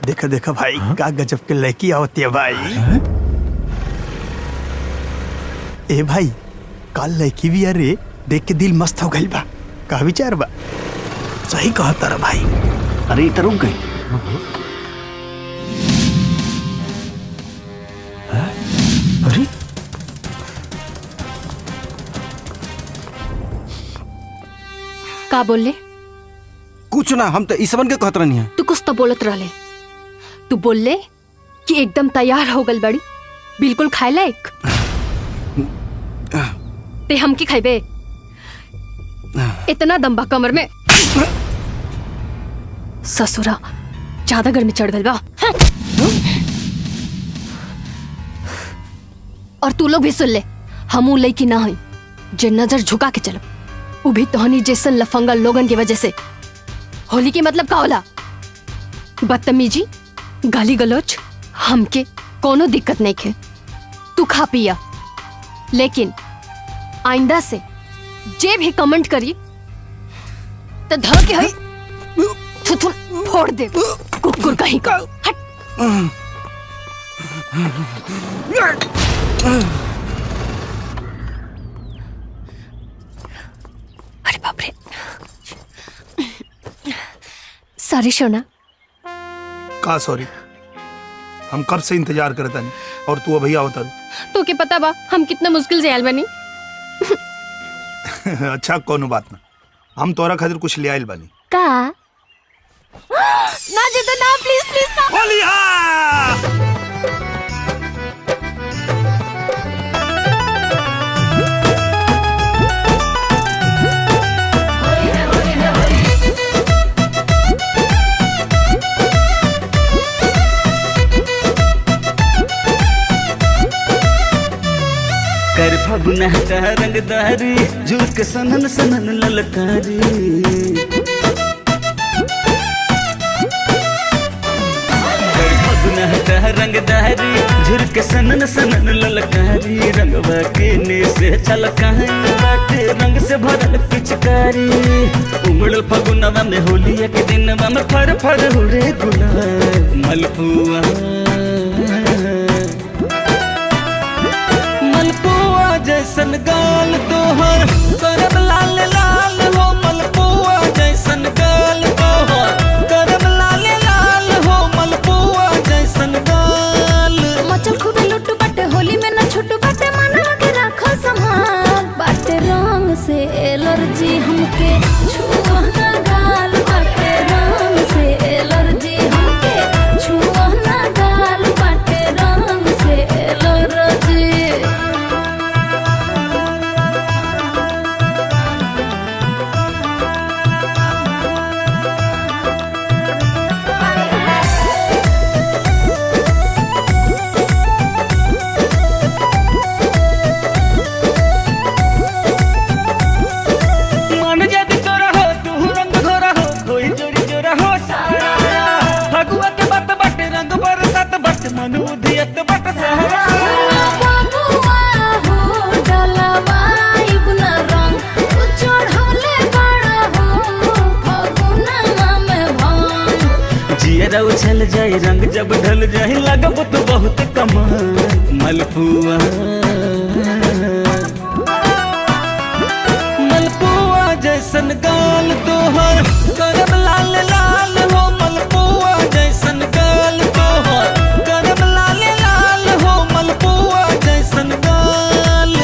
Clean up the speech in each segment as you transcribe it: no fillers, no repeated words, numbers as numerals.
देखा देखा भाई का गजब के लड़की आवती है भाई। ए भाई काल लड़की भी अरे देख के दिल मस्त हो गई बा। का विचार बा? सही कहा तारा भाई। अरे इधर रुक गई। अरे का बोले? कुछ ना, हम तो ईसवन के कहत रहनी है। तू कुछ तो बोलत रहले। तू बोले कि एकदम तैयार हो गल बड़ी, बिल्कुल खाए लायक। ते हम की खाइबे? इतना दम्बा कमर में। ससुरा ज्यादा गर्मी चढ़ गल बा। और तू लोग भी सुन ले, हमू लईकी ना हई जे नजर झुका के चलो। वो भी तोहनी जैसन लफंगा लोगन की वजह से। होली के मतलब का होला? बदतमीजी, गाली गलौज, हमके कोनो दिक्कत नहीं है। तू खा पिया, लेकिन आइंदा से जे भी कमेंट करी तो धर के हई थुथुन फोड़ दे। कुकुर कहीं का। हट। अरे बाप रे। सॉरी सोना। का सॉरी? हम कब से इंतजार करता नहीं और तू अभी आवता। तो के पता बा हम कितना मुश्किल से आयल बनी। अच्छा कोनो बात ना, हम तोरा खातिर कुछ ले आइल बानी। का? ना जे तो ना, प्लीज प्लीज ना। होलिया! कर फगुना का रंगदारी, झुक सनन सनन ललकारी। कर फगुना का रंगदारी, झुक सनन सनन ललकारी। रंगवा के ने से छलकाई बाटे, रंग से भरल पिचकारी। उमड़ल फगुनवा में होलिया के दिनवा में फर फर उड़े गुलाल। मलपुआ जैसन गाल तोहर, करब लाल लाल हो। मलपुआ जैसन गाल तोहर, करब लाल लाल हो। मलपुआ जैसन गाल। मचल खूबे लुट्टू बाटे, होली में ना छुट्टू बाटे। मना के रखो संभाल, बाटे रंग से एलर्जी हमके। छुआ ना गाल, बाटे रंग से एलर्जी हमके। छुआ ना गाल, बाटे रंग से एलर्जी। उछल जाए रंग जब ढल जाए, लगब तो बहुत कमाल। मलपुआ मलपुआ जैसन गाल तोहर, करब लाल लाल हो। मलपुआ जैसन गाल तोहर, करब लाल लाल हो। मलपुआ जैसन गाल।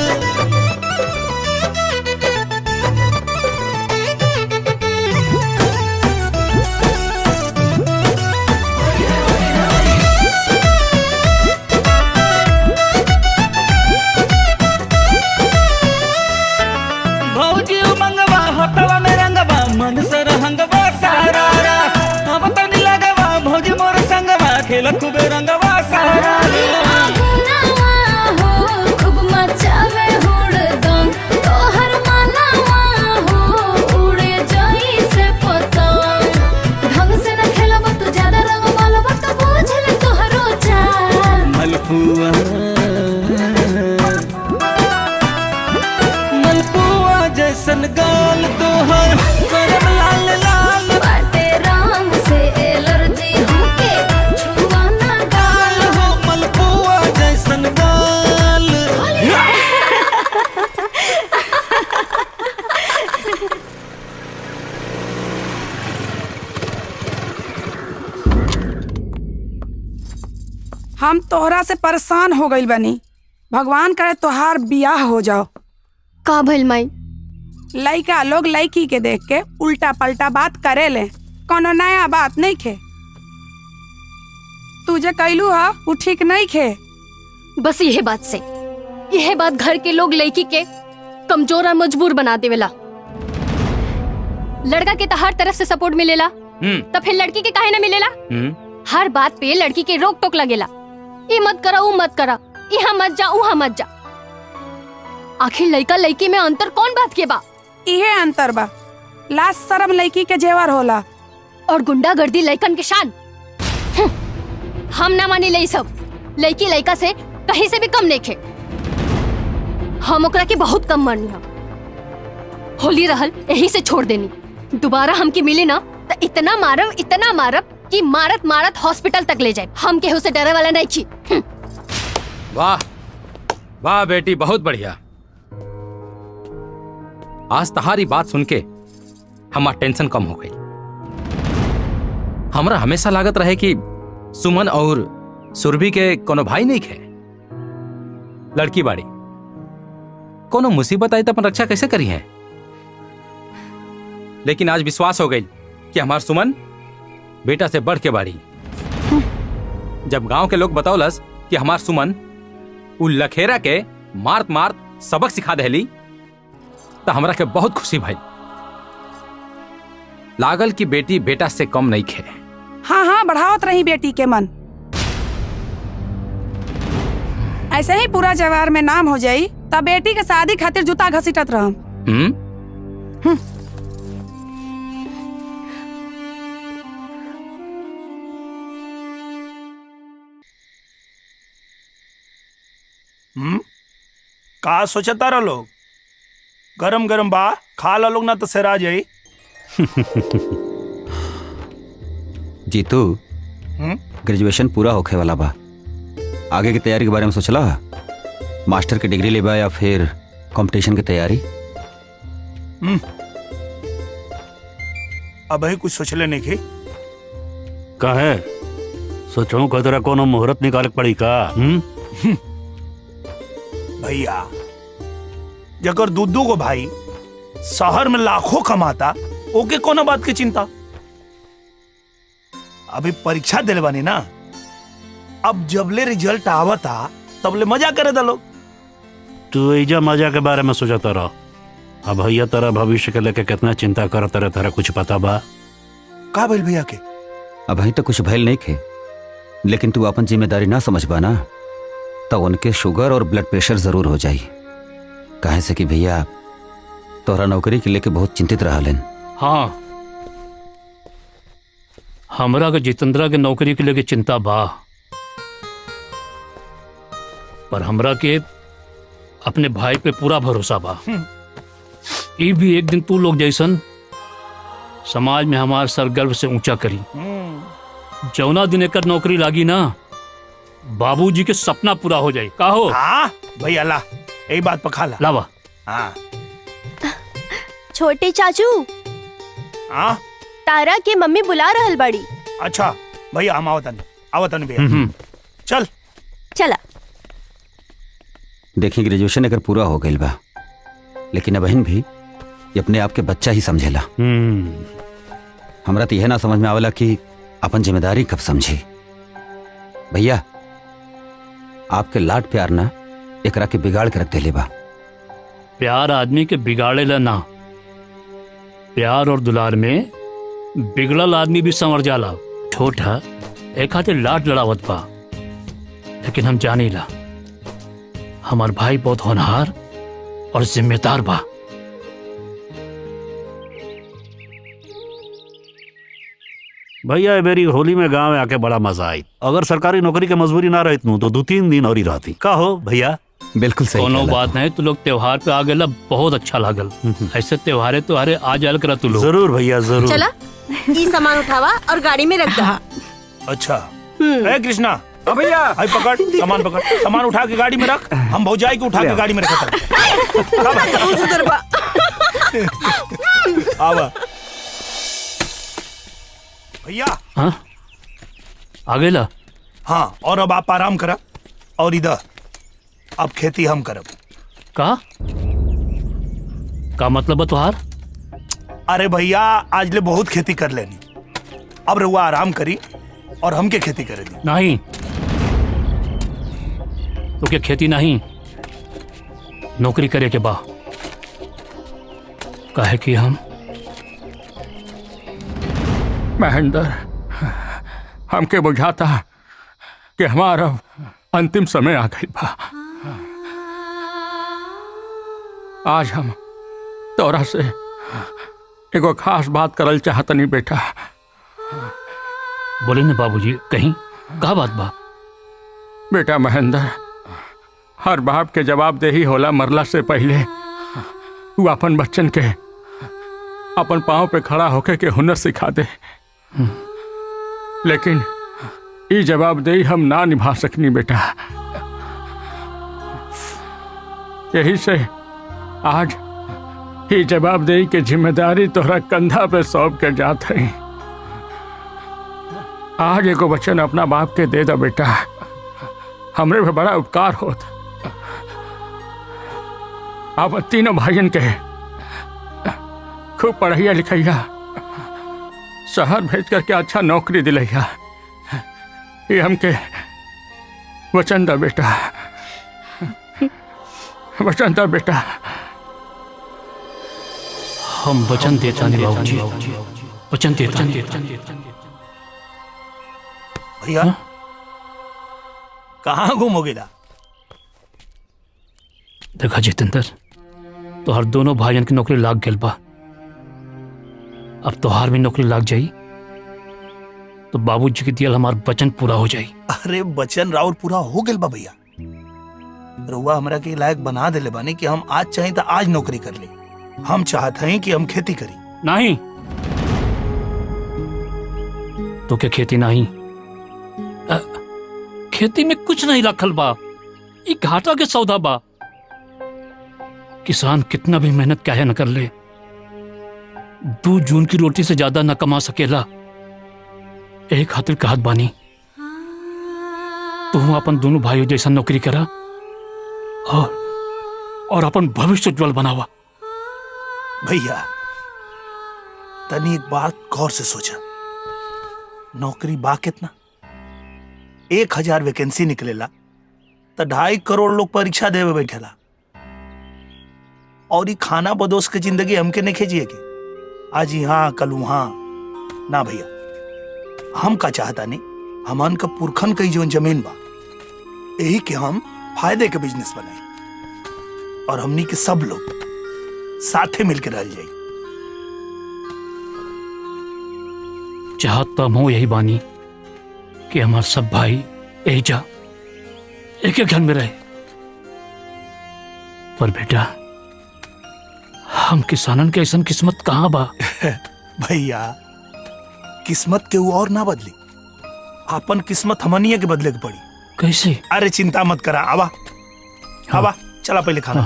मन सर हंगवा सारा रा, अब तो नहीं लगवा भौजी मोर संगवा। खेल खूबे रंगवा सारा रा। खूब मचावे हुड़दम, तोहर मनवा हो उड़े जाई से पतंग। ढंग से न खेलब तू, ज्यादा रंग मलब तो बुझल तोहरो चाल। मलपुआ मलपुआ जैसन गाल तोहर, करब लाल लाल। बाटे रंग से एलर्जी हमके। हम तोहरा से परेशान हो गइल बनी। भगवान करे तोहार बियाह हो जाओ। का भइल माई? लइका लोग लइकी के देख के उल्टा पलटा बात करे ले, कोनो नया बात नहीं खे। तुझे कैलू हा वो ठीक नहीं खे। बस यही बात से, यही बात घर के लोग लड़की के कमजोर और मजबूर बना देवेला। लड़का के तो हर तरफ से सपोर्ट मिलेला, तो फिर लड़की के काहे ना मिलेला? हर बात पे लड़की के रोक टोक लगेला, ये मत करा वो मत करा, यहाँ मत जा वहाँ मत जा। आखिर लड़का लड़की में अंतर कौन बात के बा? इहे अंतर बा, लाज शर्म लड़की के जेवर होला और गुंडागर्दी लड़कन के शान। हम ना मानी ले सब, लड़की लड़का से कहीं से भी कम नहीं खे। हम ओकरा के बहुत कम मानी हम। होली रहल यही से छोड़ देनी, दोबारा हमके मिले ना तो इतना मारब कि मारत मारत हॉस्पिटल तक ले जाए। हम केहू से डरे वाला नहीं छी। वाह वाह बेटी, बहुत बढ़िया। आज तुम्हारी बात सुन के हमार टेंशन कम हो गई। हमरा हमेशा लागत रहे कि सुमन और सुरभि के कोनो भाई नहीं खे। लड़की बाड़ी, कोनो मुसीबत आई तो अपन रक्षा कैसे करी है। लेकिन आज विश्वास हो गई कि हमार सुमन बेटा से बढ़ के बाड़ी। जब गांव के लोग बतौलस कि हमार सुमन उ लखेरा के मार्त मार्त सबक सिखा देली, तो हमरा के बहुत खुशी भाई लागल कि बेटी बेटा से कम नहीं खे। हाँ हाँ, बढ़ावत रही बेटी के मन। ऐसे ही पूरा जवार में नाम हो जाई, तब बेटी के शादी खातिर जूता घसीटत रहम। का सोचता रह लोग? गरम गरम बा, खा ला लोग ना तो सेरा जाई। जीतू, ग्रेजुएशन पूरा होखे वाला बा। आगे की तैयारी के बारे में सोचला? मास्टर की डिग्री लेबा या फिर कंपटीशन की तैयारी? अब ही कुछ सोचले नहीं की। काहे सोचो को तेरा कोनो मुहूर्त निकाल पड़ी का? भैया, जकर दूधू को भाई शहर में लाखों कमाता, ओके कोनो बात की चिंता? अभी परीक्षा दिले बानी ना, अब जबले रिजल्ट आवता तबले मजा करे दा लोग। तू एजा मजा के बारे में सोचता रह। अब भैया तेरा भविष्य के लेके कितना चिंता करता रहे, तेरा कुछ पता बा? का भइल भैया के? अभी तो कुछ भइल नहीं खे, लेकिन तू अपन जिम्मेदारी ना समझबा ना, तो उनके शुगर और ब्लड प्रेशर जरूर हो जाई। काहे से कि भैया तोहरा नौकरी के लेके बहुत चिंतित रहलन। हाँ, हमरा के जितेंद्रा के नौकरी के लेके चिंता बा, पर हमरा के अपने भाई पे पूरा भरोसा बा। ये भी एक दिन तू लोग जैसन समाज में हमार सर गर्व से ऊंचा करी। जौना दिन एकर नौकरी लागी ना, बाबूजी के सपना पूरा हो जाए। का हो? हाँ भैया, ला यही बात पखा ला। लावा। हाँ छोटे चाचू, हाँ तारा के मम्मी बुला रहल बड़ी। अच्छा भैया, हम आवतन भैया। चल चला। देखी, ग्रेजुएशन अगर पूरा हो गई बा, लेकिन बहन भी ये अपने आप के बच्चा ही समझेला। हमरा तो यह ना समझ में आवेला कि अपन जिम्मेदारी कब समझी। भैया, आपके लाड प्यार ना एकरा के बिगाड़ के रख देले बा। प्यार आदमी के बिगाड़ेला ना, प्यार और दुलार में बिगड़ल आदमी भी संवर जाला। छोटा एक खातिर लाड लड़ावत बा, लेकिन हम जानी ला हमार भाई बहुत होनहार और जिम्मेदार बा। भैया, मेरी होली में गांव में आके बड़ा मजा आई। अगर सरकारी नौकरी के मजबूरी ना रहती तो 2-3 दिन और ही रहती। का हो भैया? बिल्कुल सही। कोनो बात नहीं, तू लोग त्योहार पे आ गए, बहुत अच्छा लागल। ऐसे त्योहारे आ जाल कर तू लोग। जरूर भैया, जरूर। चला, ये सामान उठावा और गाड़ी में रख दो। अच्छा। ए कृष्णा, भैया आई पकड़, सामान उठा के गाड़ी में रख। हम भौजाई को उठा के गाड़ी में रखा। आवा भैया। हाँ, आ गए ला। हाँ, और अब आप आराम करा और इधर अब खेती हम करब। का मतलब है तुहार? अरे भैया आज ले बहुत खेती कर लेनी, अब रहुआ आराम करी और हमके खेती करे दी। नहीं, तो क्या खेती नहीं, नौकरी करे के बा। काहे कि हम महेंद्र, हमके बुझाता कि हमारा अंतिम समय आ गई बा। आज हम तोरा से एगो खास बात करल चाहतनी बेटा। बोले न बाबूजी, कहीं का बात बा? बेटा महेंद्र, हर बाप के जवाब दे ही होला मरला से पहले तू अपन बच्चन के अपन पाँव पे खड़ा होके के हुनर सिखा दे। लेकिन ये जवाबदेही हम ना निभा सकनी बेटा। यही से आज ये जवाबदेही की जिम्मेदारी तोहरा कंधा पे सौंप के जात है। आज एगो वचन अपना बाप के दे दा बेटा, हमरे पे बड़ा उपकार होत। आप तीनों भाइयन के खूब पढ़ैया लिखैया, शहर भेज करके अच्छा नौकरी दिलैया। ये हमके वचन दा बेटा, वचन दा बेटा। हम वचन देता नहीं बाबूजी, वचन देता नहीं। भैया कहाँ घूमोगे दा? देखा जितेंद्र, तो हर दोनों भाइयों की नौकरी लाग गेल बा। अब तोहार भी नौकरी लाग जाई तो बाबूजी के दियल हमार वचन पूरा हो जाई। अरे वचन राउर पूरा हो गेल बा भैया। रउआ हमरा के लायक बना देले बानी कि हम आज चाहे तो आज नौकरी कर ली। हम चाहते हैं कि हम खेती करी। नहीं, तो क्या खेती नहीं? खेती में कुछ नहीं रखल बा, ये घाटा के सौदा बा। किसान कितना भी मेहनत काहे न कर ले, 2 जून की रोटी से ज्यादा न कमा सकेला। एक खातिर कहत बानी, तू अपन दोनों भाइयों जैसा नौकरी करा और अपन भविष्य उज्जवल बनावा। भैया तनी एक बात गौर से सोचा, नौकरी बा कितना? 1000 वैकेंसी निकलेला तो 2.5 करोड़ लोग परीक्षा देवे बैठेला। और ये खाना बदोश के जिंदगी हमके नहीं खेजिए के आज यहाँ कल वहां ना भैया। हम का चाहता नहीं, हमन का पुरखन कई जो जमीन बा यही के हम फायदे के बिजनेस बनाए और हमनी के सब लोग साथे मिलकर रह जाए। चाहता मैं यही बानी कि हमारे सब भाई एजा एक एक घर में रहे। पर बेटा, हम किसानन के ऐसा किस्मत कहाँ बा? भैया किस्मत के वो और ना बदली, अपन किस्मत हमनिया के बदले के पड़ी। कैसे? अरे चिंता मत करा, आवा आवा चला पहले खाना।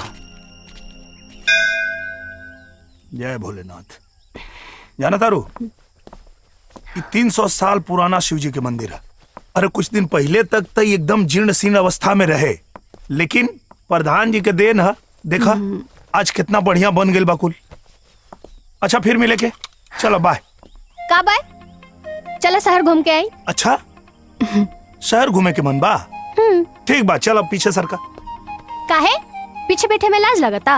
जय भोलेनाथ। जाना तारू, 300 साल पुराना शिव जी के मंदिर है। अरे कुछ दिन पहले तक तो एकदम जीर्ण शीर्ण अवस्था में रहे, लेकिन प्रधान जी के देन है, देखा आज कितना बढ़िया बन गए बाकुल। अच्छा फिर मिले के, चलो बाय। का बाय? चला शहर घूम के आई। अच्छा शहर घूमे के मन बा? ठीक बा, चल अब पीछे सरका। काहे? पीछे बैठे में लाज लगता?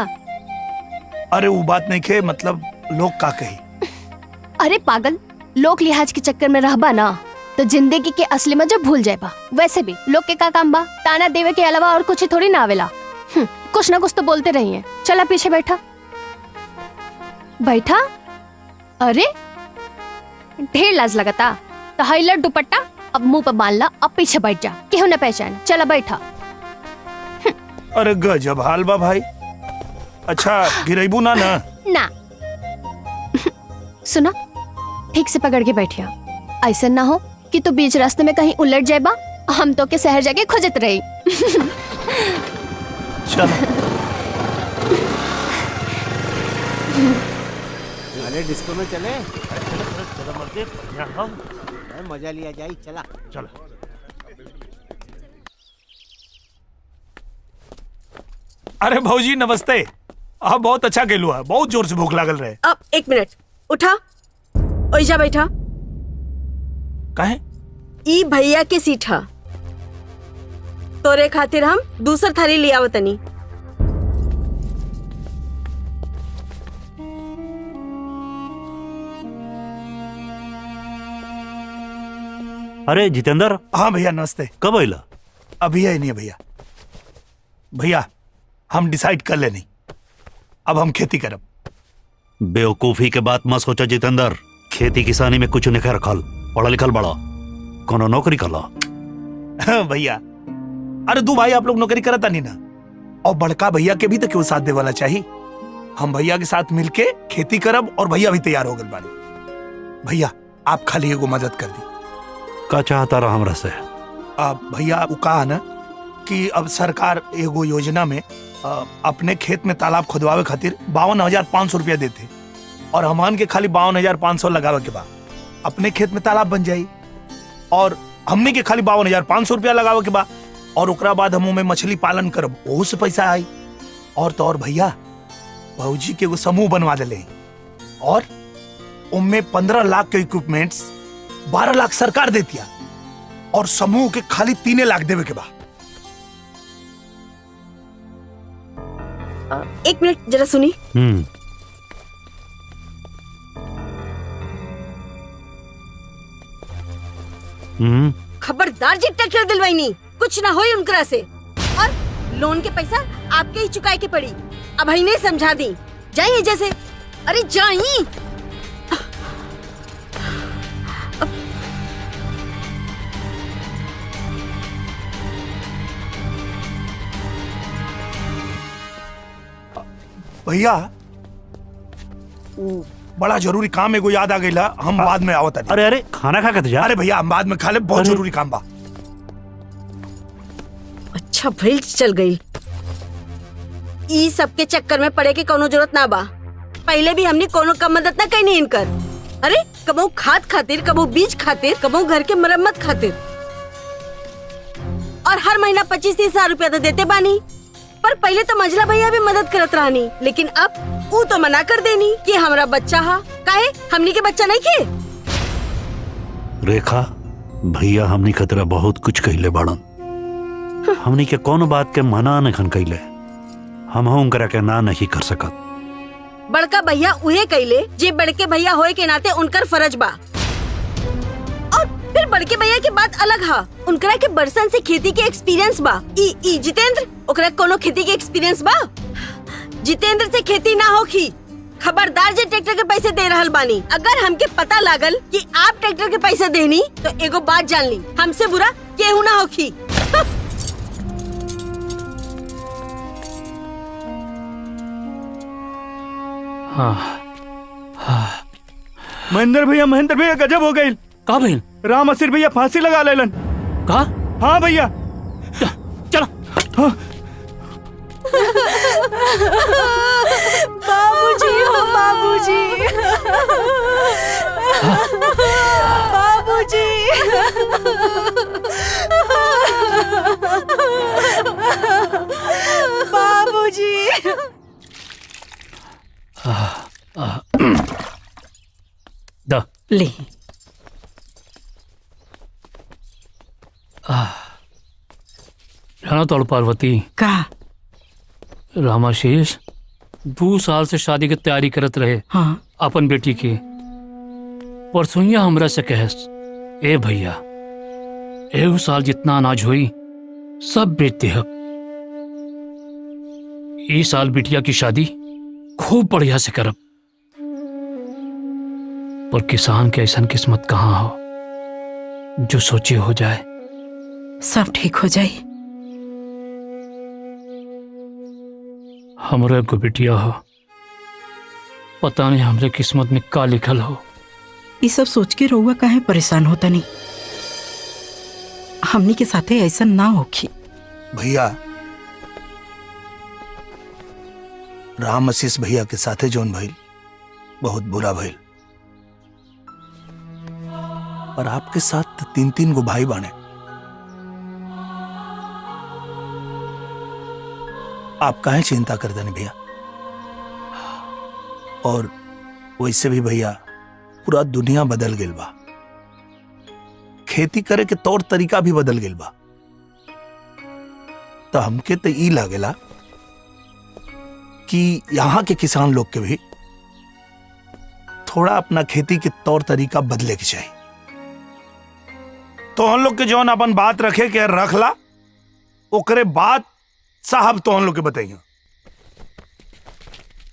अरे वो बात नहीं खे, मतलब लोग का कही। अरे पागल, लोग लिहाज के चक्कर में रहबा ना तो जिंदगी के असली मजा भूल जाएबा। वैसे भी लोग के का काम बा? ताना देवे के अलावा और कुछ थोड़ी ना आवेला। कुछ ना कुछ तो बोलते रही है। चला पीछे बैठा बैठा। अरे ढेर लाज लगता तो हाइलर दुपट्टा अब मुंह पर बांध ला, अब पीछे बैठ जा, केहू न पहचान। चला बैठा। अरे गजब हाल बा भाई। अच्छा गिरेबू ना ना? ना सुना, ठीक से पकड़ के बैठिया, ऐसा ना हो कि तू बीच रास्ते में कहीं उलट जाएबा, हम तो के शहर जाके खोजत रही। चलो। अरे डिस्को में चले? चलो मर्दे, मजा लिया जाए। चला चलो। अरे भौजी नमस्ते। आप बहुत अच्छा खेलू है, बहुत जोर से भूख लागल रहे। अब 1 मिनट, उठा ओइजा बैठा। काहे? ई भैया के सीट हा, तोरे खातिर हम दूसर थाली ले आवतनी। अरे जितेंद्र। हाँ भैया नमस्ते। कब आइला? अभी है नहीं भैया। भैया हम डिसाइड कर लेनी, अब हम खेती करब। बेवकूफी के बात मत सोचा जितेंद्र। खेती किसानी में कुछ नहीं रखल, पढ़ा लिखल बड़ा, कोनो नौकरी कला। भैया अरे दू भाई आप लोग नौकरी करता नहीं ना, और बड़का भैया के भी तो क्यों साथ देवाला चाहिए। हम भैया के साथ मिलके खेती करब और भैया भी तैयार हो गए बानी। भैया आप खाली एगो मदद कर दी। का चाहता रहा हमरा से? भैया वो कहा ना कि अब सरकार एगो योजना में अपने खेत में तालाब खुदवावे खातिर 52,500 रुपया देते, और हमान के खाली 52,500 लगावे के बाद अपने खेत में तालाब बन जाई, और हमने के खाली 52,500 रुपया लगावे के बाद, और ओकरा बाद हम में मछली पालन करब, ओहू से पैसा आई। और तो और भैया भौजी के एगो समूह बनवा दिले, और उनमें 15 लाख के इक्विपमेंट्स 12 लाख सरकार देती, और समूह के खाली 3 लाख देवे के बाद। 1 मिनट जरा सुनी। खबरदार जी ट्रैक्टर दिलवाई नहीं, कुछ ना होई उनकरा से, और लोन के पैसा आपके ही चुकाए के पड़ी। अब ही नहीं समझा दी, जाइए जैसे। अरे जाइए। भैया बड़ा जरूरी काम एगो याद आ गई, हम बाद में आवत। अरे अरे खाना खा के जा। अरे भैया हम बाद में खा ले, बहुत जरूरी काम बा। अच्छा भइल चल गई। ई सब के चक्कर में पड़े के कोनो जरूरत ना बा। पहले भी हमने कोनो कम मदद ना कहीं इनकर। अरे कबो खाद खातिर, कबो बीज खातिर, कबो घर के मरम्मत खातिर, और हर महीना 25-30 हजार रुपया तो देते बानी। पर पहले तो मंझला भैया भी मदद करत रहनी, लेकिन अब वो तो मना कर देनी कि हमारा बच्चा हा, काहे हमनी के बच्चा नहीं खे। रेखा भैया हमनी खतरा बहुत कुछ कहले बाड़न, हमनी के कौन बात के मना नहीं कैले, हम उनकरा के ना नहीं कर सकत। बड़का भैया उहे कैले जे बड़के भैया होए के नाते उनकर फर्ज बा, और फिर बड़के भैया की बात अलग हा, उनकरा के बरसन से खेती के एक्सपीरियंस बा। ई जितेंद्र ओकरा कोनो खेती के एक्सपीरियंस बा? जितेंद्र से खेती ना होखी। खबरदार जे ट्रैक्टर के पैसे दे रहल बानी, अगर हमके पता लागल कि आप ट्रैक्टर के पैसे देनी, तो एगो बात जान ली, हमसे बुरा केहू ना होखी। महेंद्र भैया गजब हो गई। का भइल? राम असिर भैया फांसी लगा लेलन। का? हाँ भैया। चलो। हाँ। बाबूजी हो बाबूजी, बाबूजी, बाबूजी। द ले। जाना तोड़ पार्वती का रामाशीष 2 साल से शादी की तैयारी करत रहे। हाँ। अपन बेटी के परसोइया हमरा से कहस, ए भैया एगो साल जितना अनाज हुई सब बेच देहब। ई साल बिटिया की शादी खूब बढ़िया से करब। पर किसान के ऐसा किस्मत कहाँ हो जो सोचे हो जाए। सब ठीक हो जाए। हमरे को बिटिया हो, पता नहीं हमरे किस्मत में का लिखल हो। ये सब सोच के रहुआ काहे परेशान होता नहीं, हमनी के साथे ऐसा ना होखी। भैया राम आशीष भैया के साथे जोन भइल बहुत बुरा भइल, पर आपके साथ 3-3 गो भाई बाने। आप काहे चिंता कर देने भैया। और वैसे भी भैया पूरा दुनिया बदल गई बा, खेती करे के तौर तरीका भी बदल गई बा। तो हमके तो ई लागेला कि यहाँ के किसान लोग के भी थोड़ा अपना खेती के तौर तरीका बदले के चाहिए। तो हम लोग के जौन अपन बात रखे के रखला, ओकरे बाद साहब तो हम लोग के बताइए।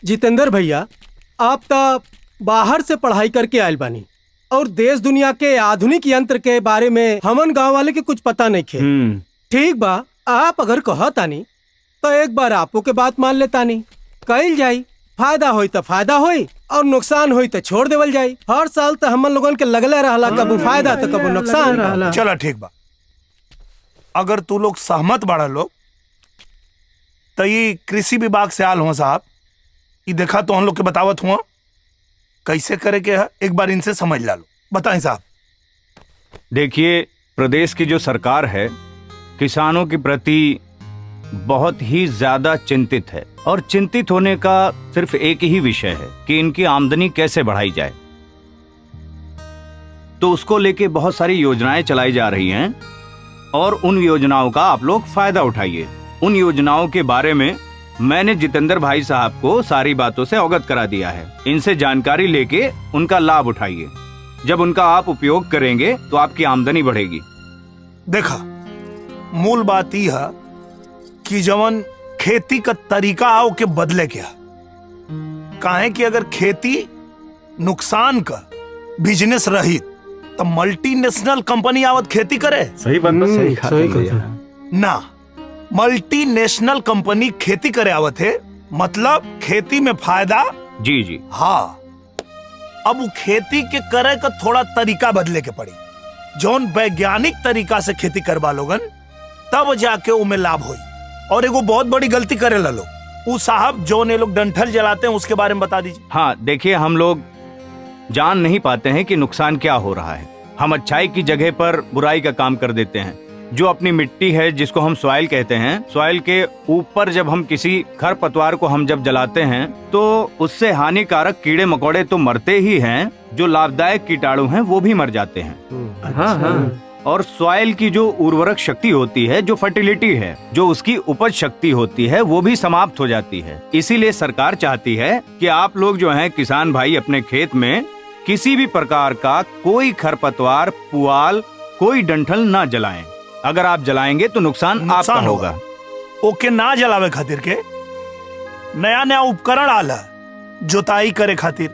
जितेंद्र भैया, आप तो बाहर से पढ़ाई करके आयल बानी और देश दुनिया के आधुनिक यंत्र के बारे में हमन गांव वाले के कुछ पता नहीं खे। ठीक बा, आप अगर कहतानी तो एक बार आपो के बात मान लेतानी, कइल जाई। फायदा होई तो फायदा होई और नुकसान होई तो छोड़ देवल जाई। हर साल तो हमन लोगन के लगले रहला, कबू फायदा तो कबू नुकसान। चलो ठीक बा, अगर तू लोग सहमत बाड़ा लोग तो ये कृषि विभाग से आल हुआ साहब, ये देखा तो हम लोग के बतावत हुआ कैसे करे के है, एक बार इनसे समझ ला लो। बताएं साहब। देखिए, प्रदेश की जो सरकार है किसानों के प्रति बहुत ही ज्यादा चिंतित है और चिंतित होने का सिर्फ एक ही विषय है कि इनकी आमदनी कैसे बढ़ाई जाए। तो उसको लेके बहुत सारी योजनाएं चलाई जा रही हैं और उन योजनाओं का आप लोग फायदा उठाइए। उन योजनाओं के बारे में मैंने जितेंद्र भाई साहब को सारी बातों से अवगत करा दिया है। इनसे जानकारी लेके उनका लाभ उठाइए। जब उनका आप उपयोग करेंगे तो आपकी आमदनी बढ़ेगी। देखा, मूल बात यह है कि जवन खेती का तरीका आओ के बदले क्या, काहे कि अगर खेती नुकसान का बिजनेस रही तो मल्टीनेशनल कंपनी आवत खेती करे। सही बात ना, मल्टीनेशनल कंपनी खेती करे आवत है, मतलब खेती में फायदा। जी जी हाँ, अब वो खेती के करे का थोड़ा तरीका बदले के पड़ी। जौन वैज्ञानिक तरीका से खेती करवा लोगन तब जाके उमें लाभ होई। और एगो बहुत बड़ी गलती करे ला लोग, वो साहब जौन ये लोग डंठल जलाते हैं उसके बारे में बता दीजिए। हाँ, देखिए, हम लोग जान नहीं पाते हैं कि नुकसान क्या हो रहा है। हम अच्छाई की जगह पर बुराई का काम कर देते हैं। जो अपनी मिट्टी है, जिसको हम सॉइल कहते हैं, सॉइल के ऊपर जब हम किसी खरपतवार को हम जब जलाते हैं तो उससे हानिकारक कीड़े मकोड़े तो मरते ही हैं, जो लाभदायक कीटाणु हैं वो भी मर जाते हैं। हाँ। और सॉइल की जो उर्वरक शक्ति होती है, जो फर्टिलिटी है, जो उसकी उपज शक्ति होती है, वो भी समाप्त हो जाती है। इसीलिए सरकार चाहती है कि आप लोग जो हैं किसान भाई अपने खेत में किसी भी प्रकार का कोई खरपतवार, पुआल, कोई डंठल ना जलाएं। अगर आप जलाएंगे तो नुकसान आपका होगा। ओके, ना जलावे खातिर के नया नया उपकरण आला जोताई करे खातिर,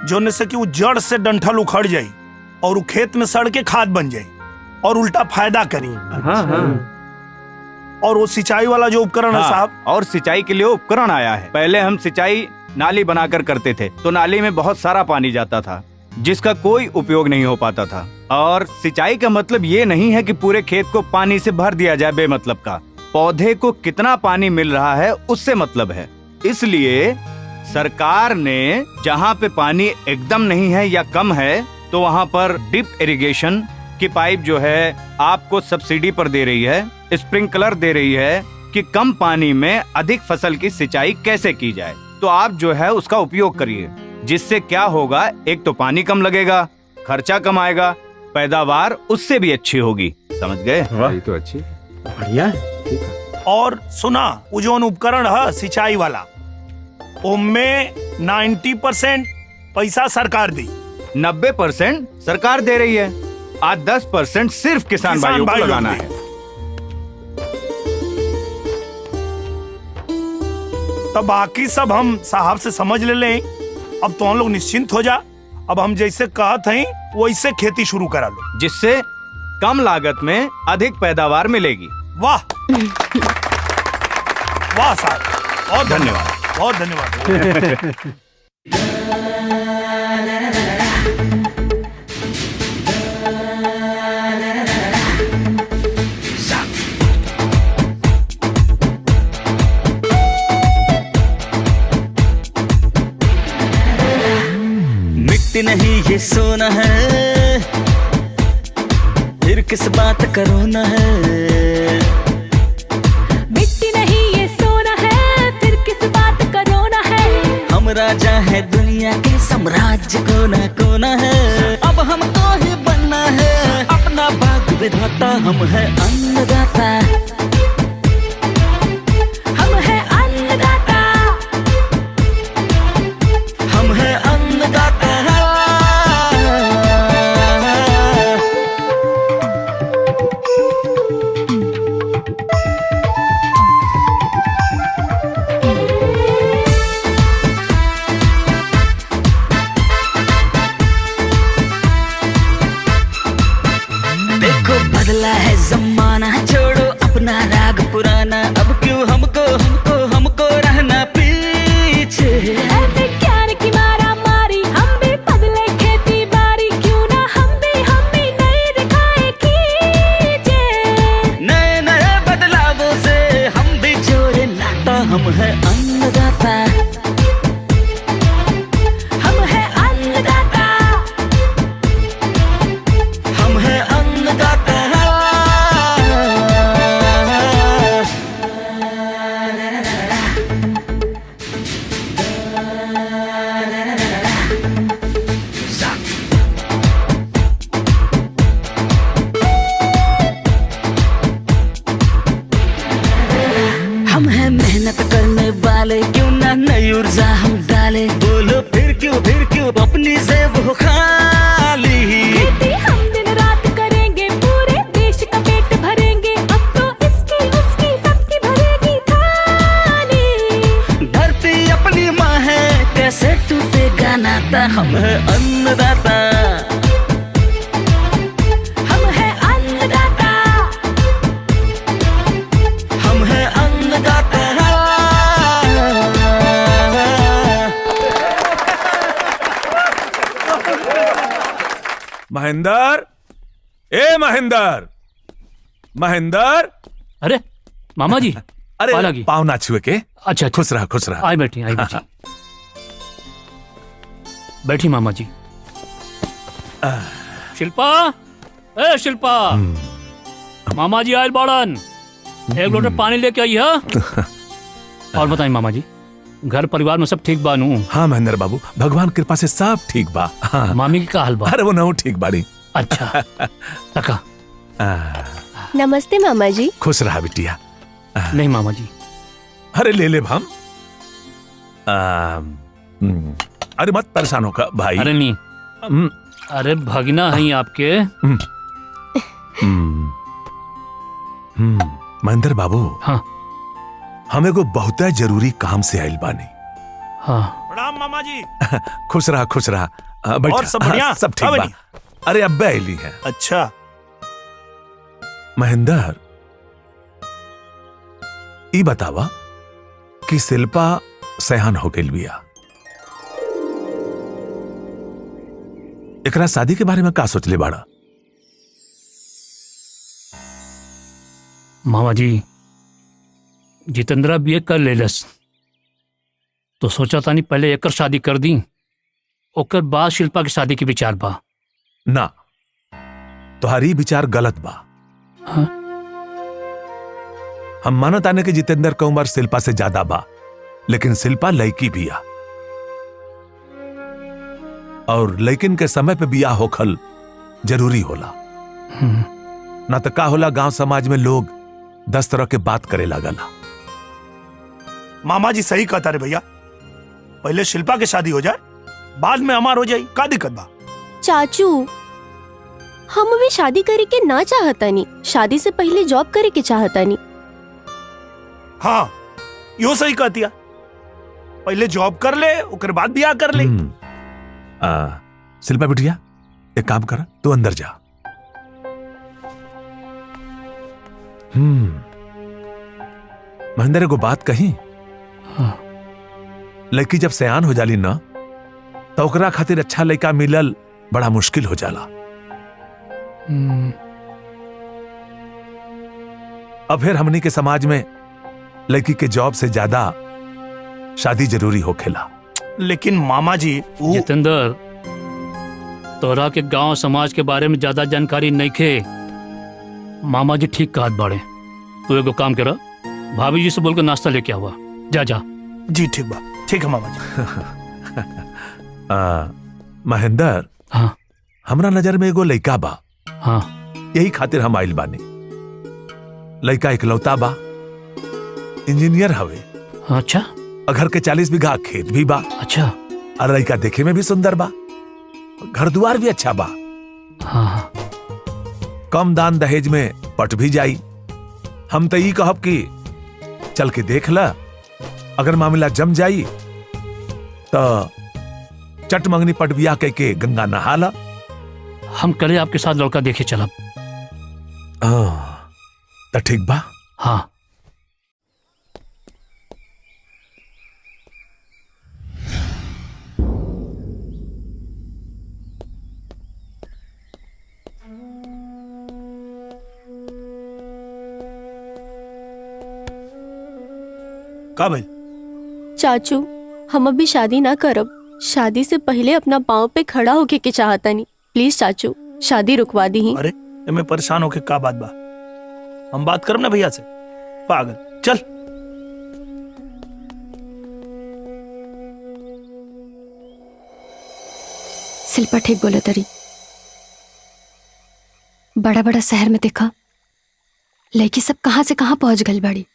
जोने से कि वो जड़ से डंठल उखड़ जाई और वो खेत में सड़ के खाद बन जाई और उल्टा फायदा करी। और वो सिंचाई वाला जो उपकरण है साहब, और सिंचाई के लिए उपकरण आया है। पहले हम सिंचाई नाली बनाकर करते थे तो नाली में बहुत सारा पानी जाता था जिसका कोई उपयोग नहीं हो पाता था। और सिंचाई का मतलब ये नहीं है कि पूरे खेत को पानी से भर दिया जाए बेमतलब का। पौधे को कितना पानी मिल रहा है उससे मतलब है। इसलिए सरकार ने जहाँ पे पानी एकदम नहीं है या कम है तो वहाँ पर ड्रिप इरिगेशन की पाइप जो है आपको सब्सिडी पर दे रही है, स्प्रिंकलर दे रही है कि कम पानी में अधिक फसल की सिंचाई कैसे की जाए। तो आप जो है उसका उपयोग करिए, जिससे क्या होगा, एक तो पानी कम लगेगा, खर्चा कम आएगा, पैदावार उससे भी अच्छी होगी। समझ गए? तो अच्छी, बढ़िया है। और सुना, वो जो उपकरण है सिंचाई वाला, उनमें 90% पैसा सरकार दी, 90% सरकार दे रही है, आज 10% सिर्फ किसान भाइयों को लगाना है। तब बाकी सब हम साहब से समझ ले लें। अब तो हम लोग निश्चिंत हो जा। अब हम जैसे कहत हैं वैसे खेती शुरू करा लो, जिससे कम लागत में अधिक पैदावार मिलेगी। वाह वाह साहब, बहुत धन्यवाद, बहुत धन्यवाद। मिट्टी नहीं ये सोना है, फिर किस बात का रोना है। मिट्टी नहीं ये सोना है, राजा है, दुनिया के साम्राज्य कोना कोना है। अब हमको ही बनना है अपना भाग्य विधाता, हम है अन्नदाता, हम है अन्नदाता, हम है अन्नदाता। देखो बदला है जमाना, छोड़ो अपना राग पुराना, अब क्यों हमको हमको हमको रहना पीछे। विज्ञान की मारा मारी, हम भी बदले खेती बारी, क्यों ना हम भी नए दिखाए कीजिए। नए नए बदलावों से हम भी जोड़े नाता, हम है अन्नदाता, हम है अन्नदाता, हम है अन्नदाता। हम हैं मेहनत करने वाले, क्यों ना नई ऊर्जा हम डाले। बोलो फिर क्यों अपनी जेब हो खाली। खेती हम दिन रात करेंगे, पूरे देश का पेट भरेंगे, अब तो इसकी उसकी सबकी भरेगी थाली। धरती अपनी माँ है, कैसे टूटेगा नाता, हम है अन्नदाता, हम है अन्नदाता, हम है अन्नदाता। महेंद्र, ए महेंद्र, महेंद्र। अरे मामा जी, अरे पाला की। पाँव ना छुए के। अच्छा खुश रहा खुश रहा। आई बैठी बैठी मामा जी। शिल्पा, ए शिल्पा, मामा जी आयल बाड़न, एक लोटा पानी लेके आई है। और बताइए मामा जी, घर परिवार में सब ठीक बा नू? हाँ महेंद्र बाबू, भगवान कृपा से सब ठीक बा। हाँ। मामी की का हाल बा? अरे वो नहु ठीक बाड़ी। अच्छा तका। नमस्ते मामा जी। खुश रहा बिटिया। नहीं मामा जी। अरे ले ले हम। अरे मत परेशान होकर भाई। अरे नहीं, अरे भगना है आपके। महेंद्र बाबू। हाँ। हमें को बहुत जरूरी काम से आयल बानी। हाँ। प्रणाम मामा जी। खुश रहा खुश रहा। और सब बढ़िया? सब ठीक बा। अरे अब्बा आयली है। अच्छा महेंद्र, ई बतावा कि शिल्पा सयान हो गई बिया, एकरा शादी के बारे में का सोचले बाड़ा? मामा जी, जितेंद्रा बीए कर लेलस तो सोचा था नहीं पहले एकर शादी कर दी, ओकर बाद शिल्पा की शादी के विचार बा। ना, तुम्हारी विचार गलत बा। हाँ? हम मानत आने कि जितेंद्र का उम्र शिल्पा से ज्यादा बा, लेकिन शिल्पा लड़की बिया और लड़किन के समय पे बिया होखल जरूरी होला। ना तो का होला, गांव समाज में लोग 10 तरह के बात करे लागला। मामा जी सही कहता रे भैया, पहले शिल्पा के शादी हो जाए, बाद में हमार हो जाए, का दिक्कत बा? चाचू, हम भी शादी करे के ना चाहतानी, शादी से पहले जॉब करे के चाहतानी। हाँ, यो सही कहतिया, पहले जॉब कर ले, ओकर बाद ब्याह कर ले। शिल्पा बिटिया, एक काम कर, तू अंदर जा। महेंद्र को बात कही। हाँ। लड़की जब सयान हो जाली ना, तो ओकरा खातिर अच्छा लड़का मिलल बड़ा मुश्किल हो जाला। अब फिर हमनी के समाज में लड़की के जॉब से ज्यादा शादी जरूरी होखेला। लेकिन मामा जी जितेंद्र, तोरा के गांव समाज के बारे में ज्यादा जानकारी नहीं खे। मामा जी ठीक कहत बाड़े, तू एगो काम करा, भाभी जी से बोल के नाश्ता लेके आवा। जा जा। जी ठीक बा, ठीक है मामा जी। महेंद्र, हाँ हमरा नजर में एगो लइका बा। हाँ यही खातिर हम आइल बानी। लइका इकलौता बा, इंजीनियर हवे। अच्छा। घर के 40 बीघा खेत भी बा। अच्छा। और लइका देखे में भी सुंदर बा, घर द्वार भी अच्छा बा। हाँ। कम दान दहेज में पट भी जाई। हम तो ये कहब कि चल के देख ला, अगर मामला जम जाई तो चट मंगनी पट बिया कह के गंगा नहा ला। हम कल आपके साथ लड़का देखे चलब। तो ठीक बा। हाँ। का भाई? चाचू, हम अभी शादी ना करब। शादी से पहले अपना पाँव पे खड़ा होके के चाहता नहीं। प्लीज चाचू, शादी रुकवा दी ही। अरे मैं परेशान होके का बात बा? हम बात करब ना भैया से। पागल, चल। शिल्पा ठीक बोले तरी। बड़ा बड़ा शहर में देखा लड़की सब कहाँ से कहाँ पहुंच गई बाड़ी।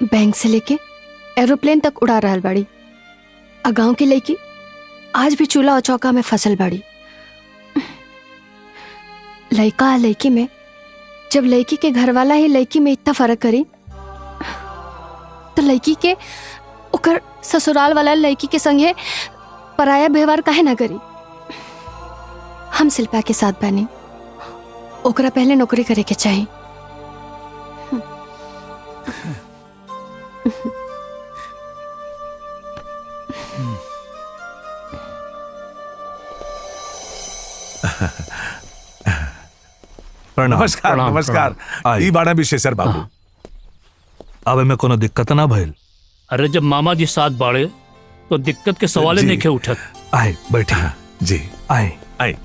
बैंक से लेके एरोप्लेन तक उड़ा रहल बाड़ी। आ गांव की लड़की आज भी चूल्हा और चौका में फसल बाड़ी। लड़का लड़की में जब लड़की के घर वाला ही लड़की में इतना फर्क करी तो लड़की के ओकर ससुराल वाला लड़की के संगे पराया व्यवहार काहे ना करी। हम शिल्पा के साथ बने, ओकरा पहले नौकरी करे के चाहिए। नमस्कार। प्रणाम, नमस्कार। आई। ई बाड़ा विशेषर बाबू। अब में कोनो दिक्कत ना भइल? अरे जब मामा जी साथ बाड़े तो दिक्कत के सवाले जी। नहीं के उठत। आए बैठे। जी आए आए।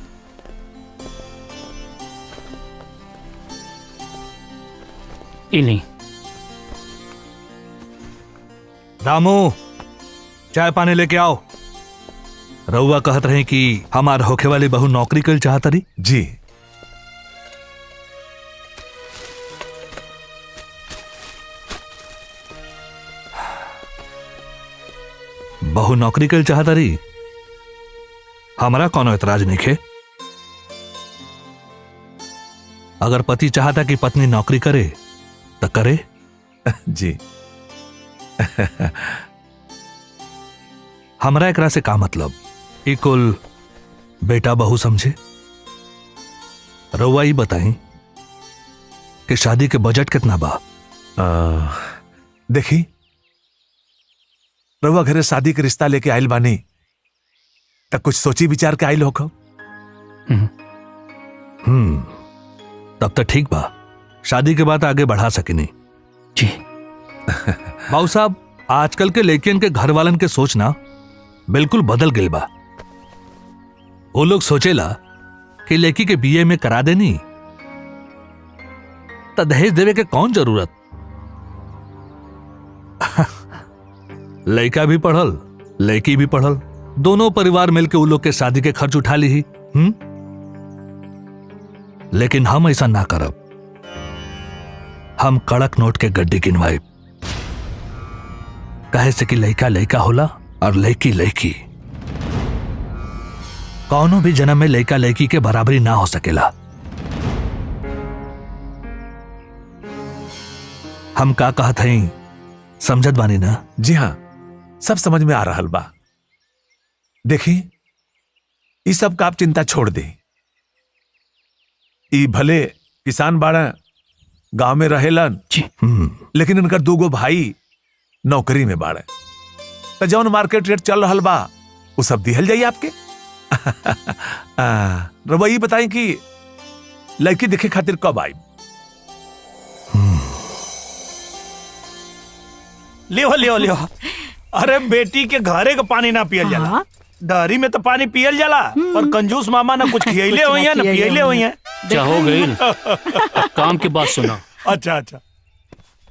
नहीं रामू, चाय पानी लेके आओ। रउआ कहत रहे कि हमार होखे वाली बहू नौकरी कर चाहत रही। जी। बहू नौकरी कर चाहत रही, हमारा कोनो एतराज नहीं खे। अगर पति चाहता कि पत्नी नौकरी करे तो करे। जी। हमरा एकरा से का मतलब? ई कुल बेटा बहू समझे। रउआ ही बताई कि शादी के बजट कितना बा? देखी, रउआ घरे शादी के रिश्ता लेके आइल बानी तब कुछ सोची विचार के आइल होखो। तब तो ठीक बा, शादी के बाद आगे बढ़ा सकिनी। जी। बाबू साहब, आजकल के लड़कियन के घर वालन के सोचना बिल्कुल बदल गई बा। वो लोग सोचेला कि लड़की के बीए में करा देनी तो दहेज देवे के कौन जरूरत। लड़का भी पढ़ल, लड़की भी पढ़ल, दोनों परिवार मिलकर उन लोग के शादी के खर्च उठा ली ही। लेकिन हम ऐसा ना करब। हम कड़क नोट के गड्डी गिनवाए, कहे से कि लड़का लड़का होला और लड़की लड़की। कौनो भी जन्म में लड़का लड़की के बराबरी ना हो सकेला। हम का कहत हई, समझत बानी ना? जी हाँ, सब समझ में आ रहल बा। देखी, इस सब का आप चिंता छोड़ दे। ई भले किसान बाड़ा, गांव में रहेलन, लेकिन इनकर दूगो भाई नौकरी में बाड़े। तो जौन मार्केट रेट चल रहल बा वो सब दिहल जाई आपके। रउआ ई बताई कि लड़की देखे खातिर कब आई? लियो लियो लियो। अरे बेटी के घरे का पानी ना पियल जाला, डहरी में तो पानी पियल जाला, और कंजूस मामा ना कुछ खियले हुई है ना पियले हुई है। क्या हो गई? काम की बात सुना। अच्छा अच्छा।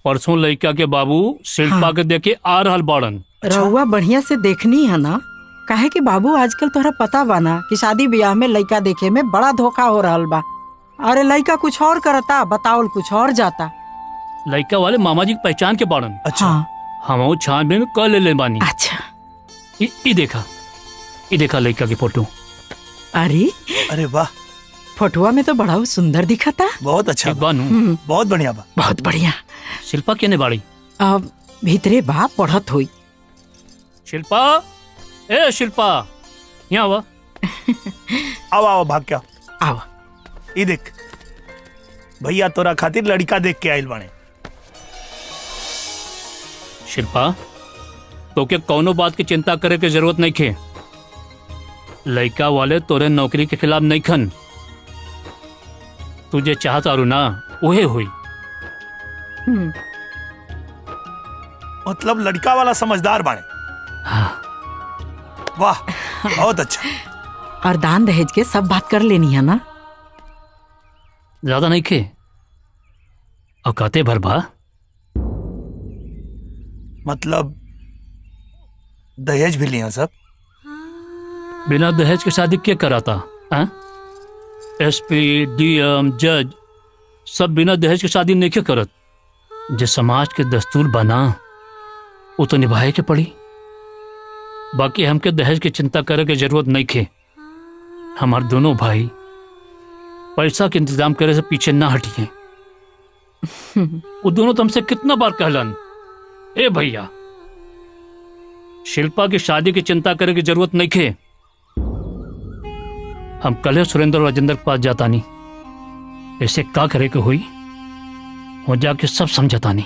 परसों लड़का के बाबू शिल्पा के देखे आ रहल बाड़न। रहुआ बढ़िया से देखनी है ना, काहे कि बाबू आजकल तोहरा पता बा ना कि शादी ब्याह में लड़का देखे में बड़ा धोखा हो रहल बा। अरे लड़का कुछ और करता, बतावल कुछ और जाता। लड़का वाले मामा जी की पहचान के बाड़न। अच्छा। हम छानबीन कर ले बानी। अच्छा। ई देखा लड़का की फोटो। अरे वाह, फोटुआ में तो बड़ा सुंदर दिखा था। बहुत अच्छा बानू, बहुत बढ़िया बा। बहुत बढ़िया। शिल्पा केने बाड़ी? अब भीतरे बा पढ़त हुई। शिल्पा, ए शिल्पा, यहाँ आवा। आओ आओ भाग क्या आओ। ई देख भैया तोरा खातिर लड़का देख के आइल बाने। शिल्पा, तो के कौनो बात की चिंता करे के जरूरत नहीं खे। लड़का वाले तोरे नौकरी के खिलाफ नहीं खन। तुझे चाहत आरू ना उहे हुई। मतलब लड़का वाला समझदार बाने। वाह, बहुत अच्छा। और दान दहेज के सब बात कर लेनी है ना? ज्यादा नहीं खे, औकाते भर बा। मतलब दहेज भी लिया सब? बिना दहेज के शादी क्या कराता? एसपी, डीएम, जज सब बिना दहेज की शादी नहीं क्यों करत? जो समाज के दस्तूर बना वो तो निभाए के पड़ी। बाकी हमके दहेज की चिंता करे के जरूरत नहीं खे। हमारे दोनों भाई पैसा के इंतजाम करे से पीछे ना हटिए। वो दोनों तो हमसे कितना बार कहलन, ए भैया शिल्पा की शादी की चिंता करे की जरूरत नहीं खे। हम कल सुरेंद्र और राजेंद्र के पास जाता नहीं। ऐसे क्या करे के हुई हो जाके सब समझाता नहीं।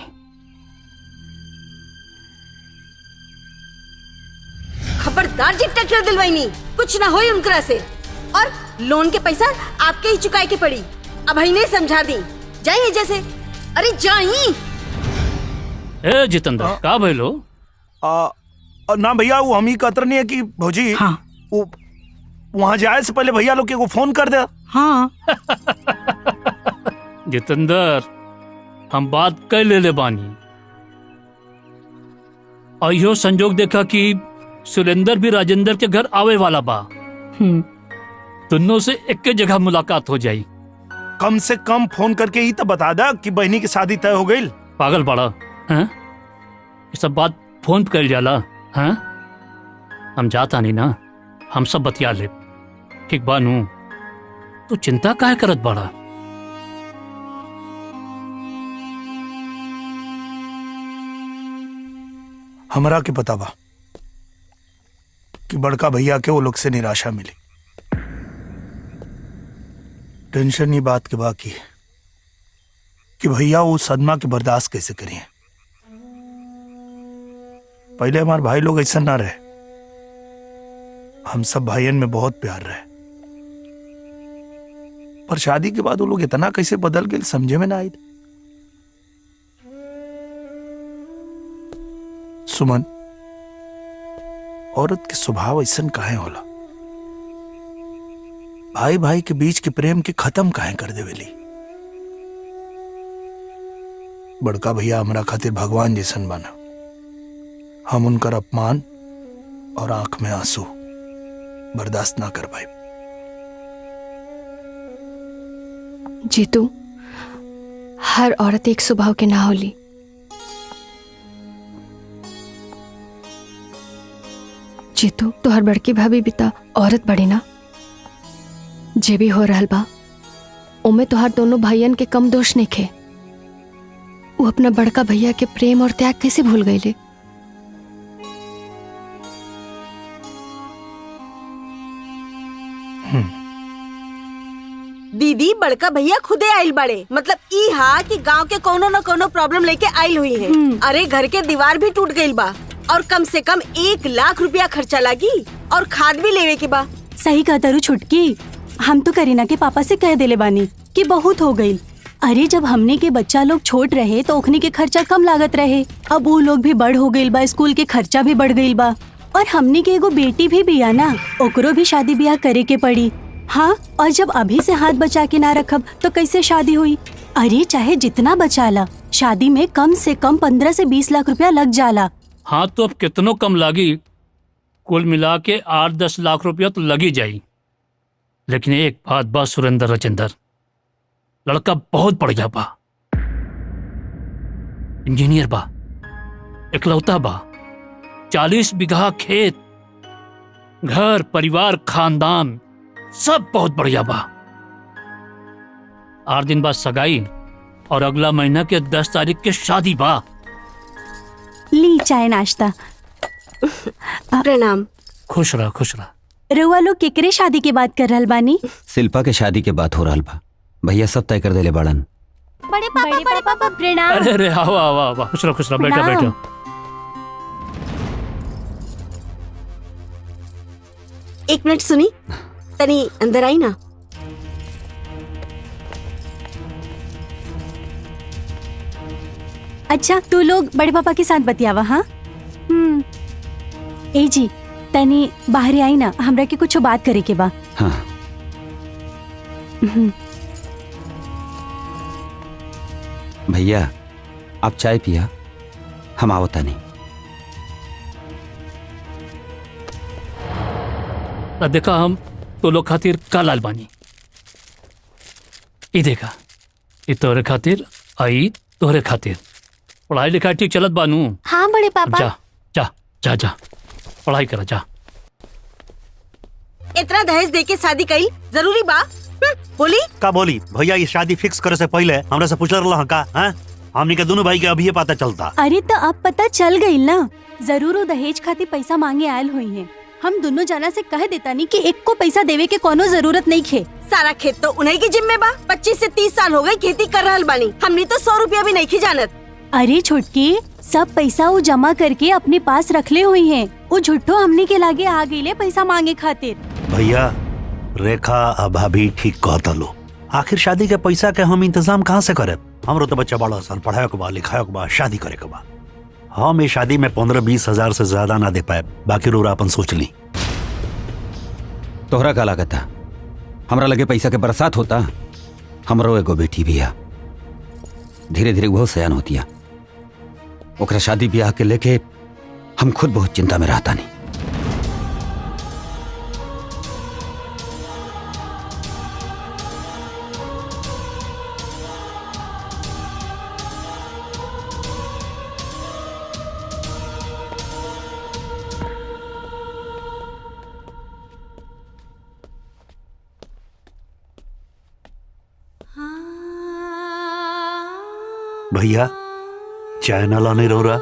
खबरदार जी, ट्रैक्टर दिलवाई नहीं, कुछ ना होई उनकरा से। और लोन के पैसा आपके ही चुकाए के पड़ी। अब ही नहीं समझा दी। जाइए जैसे। अरे जाइए। ए जितेंद्र, का भइलो? ना भैया, वो हम ही कतर नहीं है कि भौजी। हाँ। वो वहाँ जाए से पहले भैया लोग को फोन कर दे। हाँ। जितेंद्र, हम बात कर ले बानी। और यो संजोग देखा कि सुरेंद्र भी राजेंद्र के घर आवे वाला बा। दोनों से एक जगह मुलाकात हो जाई। कम से कम फोन करके ही तो बता दा कि बहनी की शादी तय हो गई। पागल बड़ा हैं? ये सब बात फोन पे कर जाला हैं? हम जाता नहीं ना, हम सब बतिया ले। ठीक बानू, तू चिंता काहे करत बड़ा? हमरा के पता बा कि बड़का भैया के वो लोग से निराशा मिली। टेंशन ही बात के बाकी कि भैया वो सदमा के बर्दाश्त कैसे करिए। पहले हमारे भाई लोग ऐसा ना रहे। हम सब भाइयन में बहुत प्यार रहे, पर शादी के बाद वो लोग इतना कैसे बदल गए समझे में ना आई। सुमन, औरत के स्वभाव ऐसा काहे होला? भाई भाई के बीच के प्रेम के खत्म काहे कर देवेली? बड़का भैया हमरा खातिर भगवान जैसन बना। हम उनकर अपमान और आंख में आंसू बर्दाश्त ना कर पाए। जीतू, हर औरत एक स्वभाव के ना होली। जीतू, तो हर बड़की भाभी भी ता औरत बड़ी ना। जे भी हो रहल बा ओमे तो हर दोनों भाइयन के कम दोष नहीं खे। वो अपना बड़का भैया के प्रेम और त्याग कैसे भूल गईले? दीदी, बड़का भैया खुदे आइल बड़े। मतलब ई हा कि गांव के कोनो न कोनो प्रॉब्लम लेके आइल हुई है। अरे घर के दीवार भी टूट गइल बा और कम से कम 1 लाख रुपया खर्चा लगी और खाद भी लेवे के बा। सही कहता रू छुटकी। हम तो करीना के पापा से कह देले बानी कि बहुत हो गई। अरे जब हमने के बच्चा लोग छोट रहे तो ओखनी के खर्चा कम लागत रहे। अब वो लोग भी बड़ हो गइल बा, स्कूल के खर्चा भी बढ़ गइल बा। और हमने के एगो बेटी भी बिया ना, ओकरो भी शादी ब्याह करे के पड़ी। हाँ, और जब अभी से हाथ बचा के ना रखब तो कैसे शादी हुई? अरे चाहे जितना बचा ला, शादी में कम से कम 15 से 20 लाख रुपया लग जाला। हाँ तो अब कितनों कम लागी, कुल मिला के 8-10 लाख रुपया तो लगी जाई। लेकिन एक बात बा सुरेंद्र राजेंद्र, लड़का बहुत बढ़िया बा, इंजीनियर बा, इकलौता बा, 40 बीघा खेत, घर परिवार खानदान सब बहुत बढ़िया बा। 8 दिन बाद सगाई और अगला महीना के 10 तारीख के शादी बा। ली चाय नाश्ता। प्रणाम। खुश रह खुश रह। रउआ लोग केकरे शादी के बात कर रहल बानी? शिल्पा के शादी के बात हो रहल बा। भैया सब तय कर देले बाड़न। बड़े पापा प्रणाम। अरे अरे आओ आओ आओ, खुश रह बैठो प्रणाम। बैठो। एक मिनट सुनी, तनी अंदर आई ना। अच्छा तू लोग बड़े पापा के साथ बतियावा। हाँ ए जी तनी बाहर आई ना, हमरा के कुछ बात करे के बा। हाँ। भैया आप चाय पिया, हम आवता नहीं। देखा हम तो लोग खातिर का लाल बानी, ई देखा, ई तोहरे खातिर आई, तोहरे खातिर। पढ़ाई लिखाई ठीक चलत बानू? हाँ बड़े पापा। जा जा जा जा पढ़ाई करा जा। इतना दहेज दे के शादी कईल जरूरी बा? बोली का बोली भैया, ये शादी फिक्स करे से पहले हमरा से पूछ रहा का? हैं हमनी के दोनों भाई के अभी पता चलता। अरे तो अब पता चल गई ना, जरूर वो दहेज खातिर पैसा मांगे आयल हुई है। हम दोनों जना से कह देता नहीं कि एक को पैसा देवे के कोनो जरूरत नहीं खे। सारा खेत तो उन्हीं की जिम्मे बा। 25 से 30 साल हो गए खेती कर रहल बानी, हमनी तो 100 रुपया भी नहीं जानत। अरे छोटकी, सब पैसा वो जमा करके अपने पास रखले हुई हैं। वो झुट्ठो हमनी के लागे आ गई पैसा मांगे खातिर। भैया रेखा अब भाभी ठीक कहता लो, आखिर शादी के पैसा के हम इंतजाम कहाँ से करे? हमरो तो बच्चा बड़ा सन, पढ़ाए के बा, लिखाए के बा, शादी करे के बा। हम ये शादी में 15-20 हजार से ज्यादा ना दे पाए, बाकी रोरा अपन सोच ली। तोहरा का लागत था हमरा लगे पैसा के बरसात होता? हमरो एगो बेटी भी है, धीरे धीरे बहुत सयान होतिया। ओकरा शादी ब्याह के लेके हम खुद बहुत चिंता में रहता नहीं। भैया चाय ना लाने रो रहा?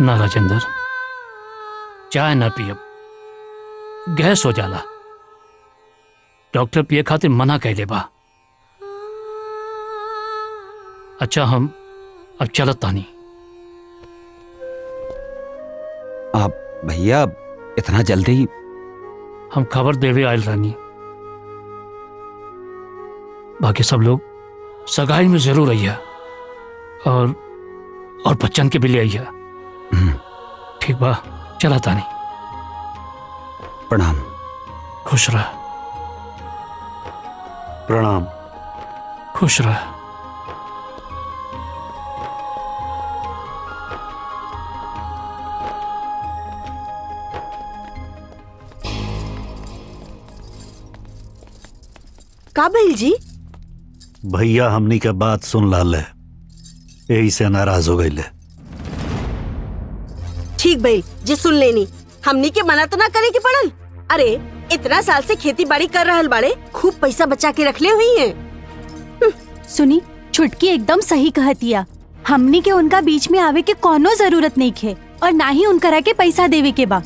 ना राजेंद्र, चाय ना पियब, गैस हो जाला। डॉक्टर पिए खातिर मना कह बा। अच्छा हम अब चलत तानी। आप भैया इतना जल्दी? हम खबर देवे आयल रानी, बाकी सब लोग सगाई में जरूर आइया और बच्चन के भी ले आइया। ठीक बा, चला तानी। प्रणाम। खुश रह। प्रणाम। खुश रह। का भइल जी? भैया हमनी के बात सुन लाल है, यही से नाराज हो गई ले। ठीक भइल जे सुन लेनी, हमनी के मना तो ना करे के पड़ल। अरे इतना साल से खेती बाड़ी कर रहल बाड़े, खूब पैसा बचा के रखले हुई हैं। सुनी, छुटकी एकदम सही कहतिया। हमनी के उनका बीच में आवे के कोनो जरूरत नहीं खे और ना ही उनकरा के पैसा देवे के बा।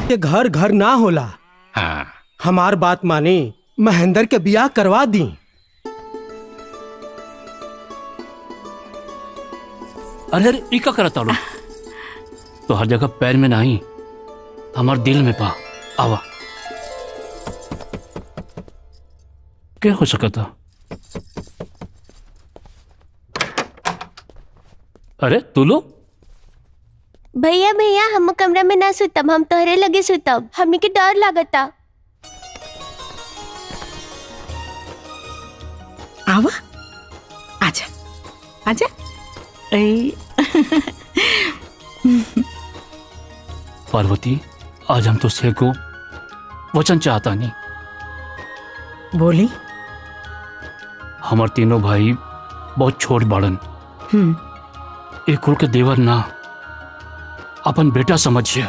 के घर घर ना होला। हाँ। हमार बात मानी, महेंद्र के बियाह करवा दी। अरे अरे ई का करता लो? तो हर जगह पैर में नहीं, हमार दिल में पा। आवा, क्या हो सकता? अरे तू लो, भैया भैया हम कमरा में ना सुतब, हम तोहरे लगे सुतब, हमनी के डर लागता। आवा, आजा आजा। पार्वती, आज हम तुझसे को वचन चाहता नहीं। बोली। हमार तीनों भाई बहुत छोट बाड़न। एक कुल के देवर ना, अपन बेटा समझिए।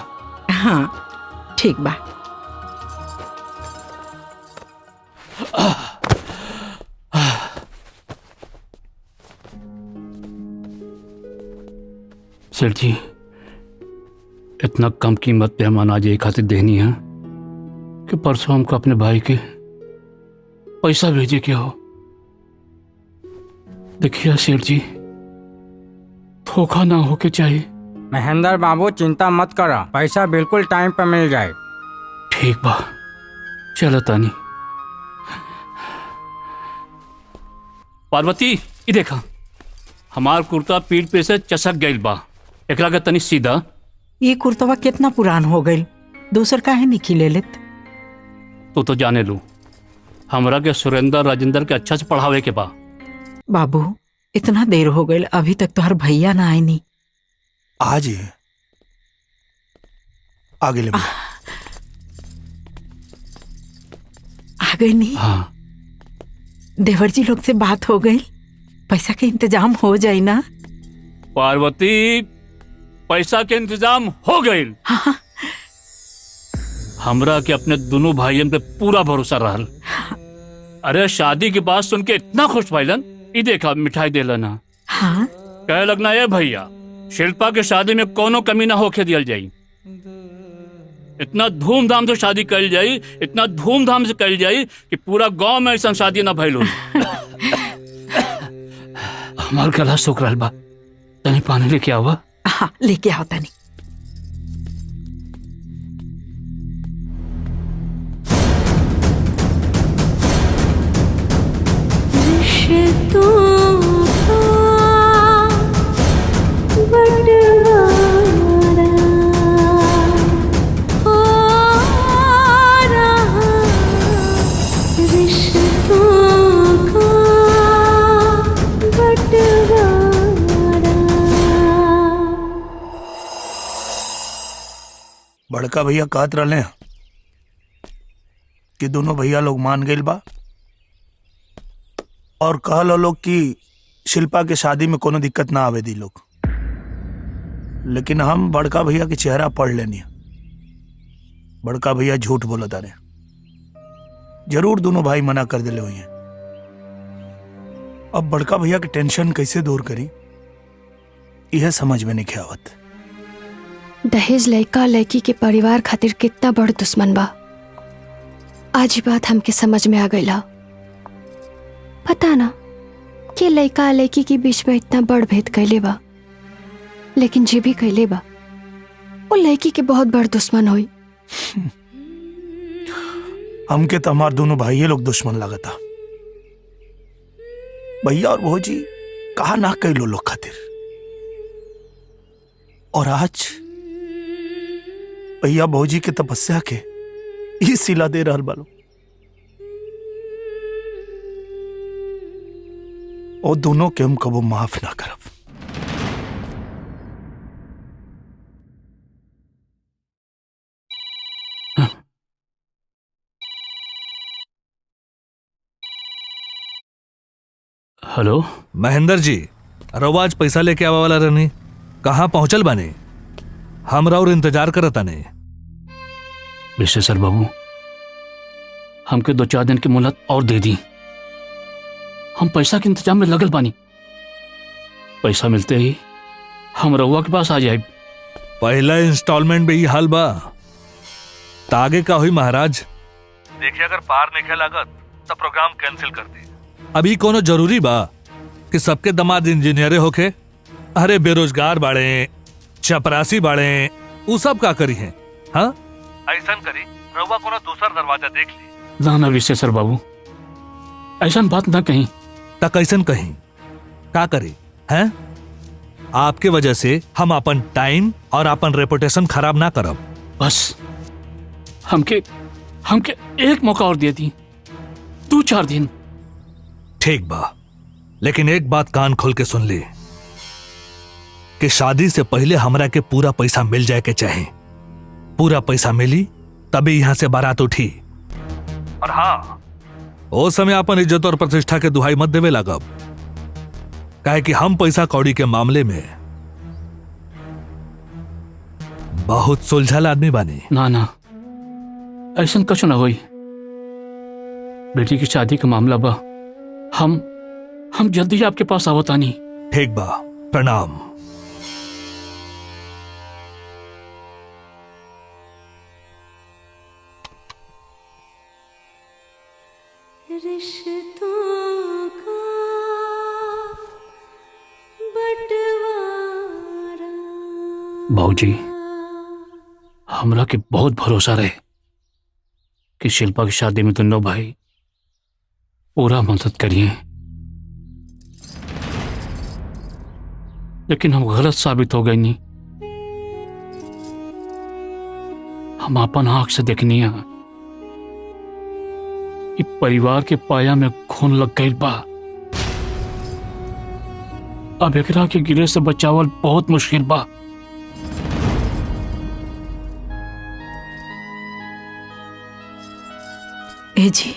हाँ ठीक बा। सेठ जी, इतना कम कीमत पे हम अनाज एक खातिर देनी है कि परसों हमको अपने भाई के पैसा भेजे के हो। देखिए सेठ जी, धोखा ना होके चाहिए। महेंद्र बाबू चिंता मत करो, पैसा बिल्कुल टाइम पर मिल जाए। ठीक बा, चलो तानी। पार्वती, ये देखा हमार कुर्ता पीठ पे से चसक गइल बा, एकरा के तनी सीधा। ये कुर्तवा कितना पुरान हो गई, दूसर काहे नहीं ले लेत? तू तो जाने लू, हमरा के सुरेंद्र राजेंद्र के अच्छा से पढ़ावे के बा। बाबू इतना देर हो गई, अभी तक तो हर भैया ना आए नहीं। आज आगे ले आ गई नहीं? हाँ। देवर जी लोग से बात हो गई, पैसा के इंतजाम हो जाए ना? पार्वती, पैसा के इंतजाम हो गई। हाँ। हमरा के अपने दोनों भाइयों पे पूरा भरोसा रहल। अरे शादी की बात सुन के इतना खुश भइलन, ई देखा मिठाई देला ना। हाँ। कहे लगना ये भैया, शिल्पा के शादी में कोनो कमी ना होके दियल जाई। इतना धूमधाम से शादी कल जाई, इतना धूमधाम से कल जाई कि पूरा गांव में ऐसा शादी ना भइल हो। हमार गला सूख रहल बा, तनी पानी लेके आवा। हाँ लेके आओ तनी। बड़का भैया कहत रहे हैं कि दोनों भैया लोग मान गए बा और कहल लोग कि शिल्पा के शादी में कोनो दिक्कत ना आवे दी लोग। लेकिन हम बड़का भैया के चेहरा पढ़ लेनी, बड़का भैया झूठ बोला तारे। जरूर दोनों भाई मना कर दिले हुए हैं। अब बड़का भैया के टेंशन कैसे दूर करी, यह समझ में नहीं आवत। दहेज लड़का लड़की के परिवार खातिर कितना बड़ दुश्मन बा, आज ही बात हमके समझ में आ गई। पता ना कि लड़का लड़की के बीच में इतना बड़ भेद कैले बा, लेकिन जे भी कैले बा वो लड़की के बहुत बड़ दुश्मन हुई। हमके तो हमार दोनों भाई लोग दुश्मन लगता। भैया और भौजी कहा ना कैलो लोग खातिर, और आज भैया भौजी के तपस्या के ये सिला दे रहल बालो। और दोनों के हम कबो माफ ना करब। हेलो महेंद्र जी, रवा आज पैसा लेके आवा वाला रहनी, कहाँ पहुंचल बानी? हमरा और इंतजार करता नहीं। विश्वेश्वर बाबू, हमके 2-4 दिन की मोहलत और दे दी, हम पैसा के इंतजाम में लगल बानी। पैसा मिलते ही हम रउआ के पास आ जाए। पहला इंस्टॉलमेंट में ही हाल बा, तागे का हुई महाराज। देखिए अगर पार नहीं लागत तो प्रोग्राम कैंसिल कर दी। अभी कोनो जरूरी बा कि सबके दमाद इंजीनियरे होके? अरे बेरोजगार बाड़े, चपरासी बाड़े, उ सब का करी है? हाँ ऐसा करी, रउआ कोनो दूसरा दरवाजा देख ली। ना ना विश्वेश्वर बाबू, ऐसा बात ना कहीं। ता कैसन कहीं? का करी हैं? आपके वजह से हम अपन टाइम और अपन रेपुटेशन खराब ना करब। बस हमके हमके एक मौका और दे दी, 2-4 दिन। ठीक बा, लेकिन एक बात कान खोल के सुन ली कि शादी से पहले हमरा के पूरा पैसा मिल जाए के चाहे। पूरा पैसा मिली तभी यहां से बारात उठी। और हाँ, ओ समय अपन इज्जत और प्रतिष्ठा के दुहाई मत देवे लागब, काहे कि हम पैसा कौड़ी के मामले में बहुत सुलझल आदमी बानी। ना ना, ऐसा कछु ना होई। बेटी की शादी का मामला बा, हम जल्दी ही आपके पास आवतानी। ठीक बा, प्रणाम। रिश्तों का बंटवारा। बाबूजी, हमरा के बहुत भरोसा रहे कि शिल्पा की शादी में दोनों भाई पूरा मदद करिए, लेकिन हम गलत साबित हो गए। नहीं, हम अपन आंख से देखनी है, ये परिवार के पाया में खून लग गई बा। अब एकरा के गिरे से बचावल बहुत मुश्किल बा। ए जी,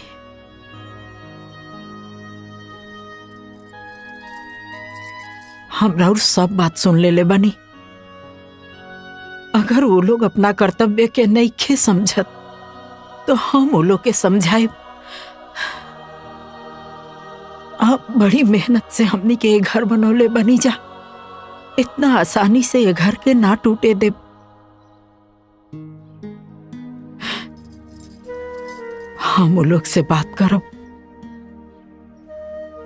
हम राउर सब बात सुन ले बनी। अगर वो लोग अपना कर्तव्य के नइखे समझत तो हम वो लोग के समझाए। आप बड़ी मेहनत से हमनी के ये घर बनौले बनी जा, इतना आसानी से ये घर के ना टूटे दे। हम वो लोग से बात करब।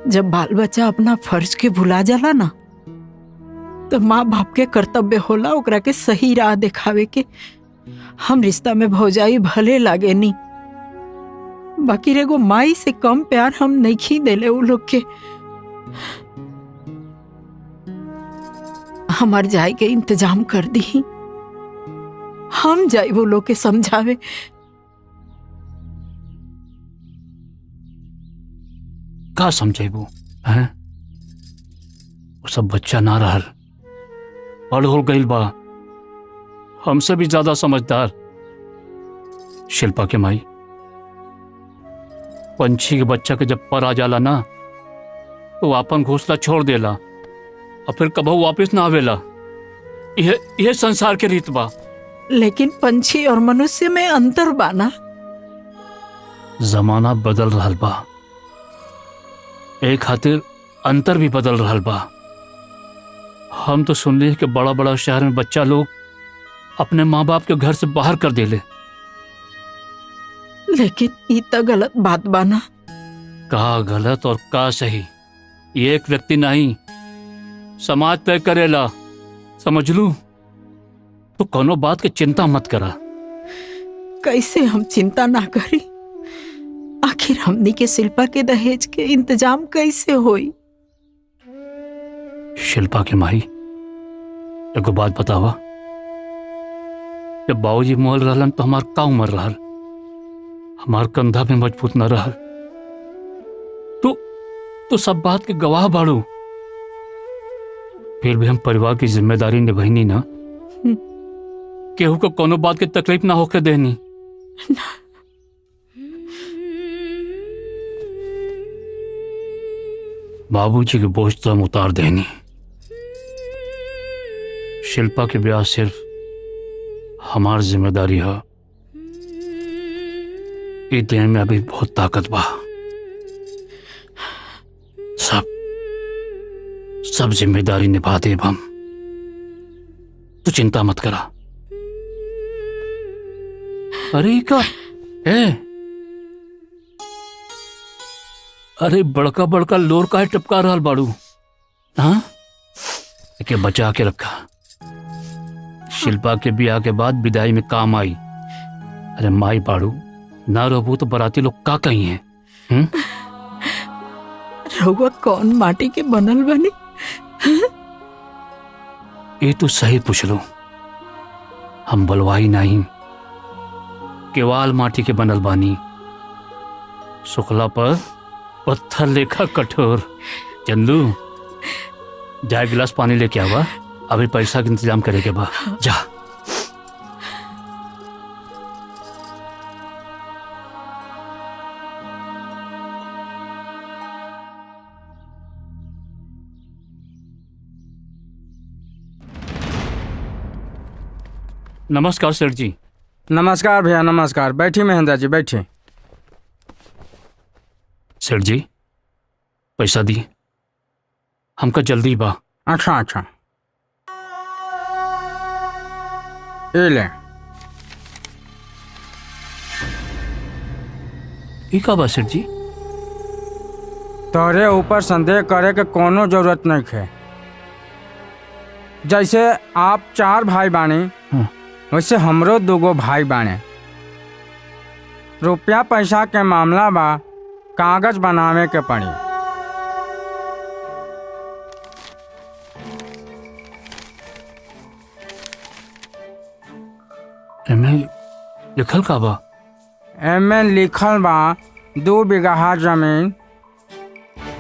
जब बाल बच्चा अपना फर्ज के भुला जाला ना, तो माँ बाप के कर्तव्य होला ओकरा के सही राह दिखावे के। हम रिश्ता में भौजाई भले लागे नी, बाकी रेगो माई से कम प्यार हम नहीं देले उ लोग के। हमार जाए के इंतजाम कर दी, हम जाए वो लोग के समझावे। का समझेबू हैं? वो सब बच्चा ना रहल, बड़ हो गई बा, हमसे भी ज्यादा समझदार। शिल्पा के माई, पंछी के बच्चा के जब पर आ जाला ना, तो अपन घोंसला छोड़ देला और फिर कबहू वापस ना आवेला। यह संसार के रीत बा। लेकिन पंछी और मनुष्य में अंतर बा ना। जमाना बदल रहल बा, एक खातिर अंतर भी बदल रहल बा। हम तो सुन ली कि बड़ा बड़ा शहर में बच्चा लोग अपने माँ बाप के घर से बाहर कर देले। लेकिन ये तो गलत बात बा ना। का गलत और का सही, ये एक व्यक्ति नहीं, समाज तय करेला, समझ लू। तो कोनो बात की चिंता मत करा। कैसे हम चिंता ना करी? आखिर हमनी के शिल्पा के दहेज के इंतजाम कैसे होई? शिल्पा के माई, एगो बात बतावा, जब बाबूजी मोल रहलन तो हमार का उम्र रहल? हमार कंधा में मजबूत न रहल। तो सब बात के गवाह बाड़ू। फिर भी हम परिवार की जिम्मेदारी निभाईनी ना, केहू को कोनो बात की तकलीफ ना होके देनी। बाबूजी के बोझ तो हम उतार देनी। शिल्पा के ब्याह सिर्फ हमार जिम्मेदारी है। इस देह में अभी बहुत ताकत बा। सब जिम्मेदारी निभा दे हम। तू चिंता मत करा। अरे का अरे बड़का बड़का लोर का है टपका रहा बाड़ू। हाँ, के बचा के रखा। शिल्पा के ब्याह के बाद विदाई में काम आई। अरे माई बाड़ू, ना रहबू तो बराती लोग का कही हैं? रहुआ कौन माटी के बनल बनी? ये तो सही पूछ लो, हम बलवाई नहीं, केवाल माटी के बनल बानी, सुखला पर पत्थर लेखा कठोर। चंदू, जा गिलास पानी लेके आवा, अभी पैसा का इंतजाम करेगे बा, जा। नमस्कार सेठ जी। नमस्कार भैया, नमस्कार। बैठी महेंद्र जी, बैठिए। सेठ जी, पैसा दी, हमका जल्दी बा। अच्छा अच्छा, ये ले। ई का बा सेठ जी? तोरे ऊपर संदेह करे के कोनो जरूरत नहीं है। जैसे आप 4 भाई बानी, वैसे हमरो 2 भाई बाने। रुपया पैसा के मामला बा, कागज बनावे के पड़ी। एमे लिखल का बा? एमे लिखल बा 2 बीघा जमीन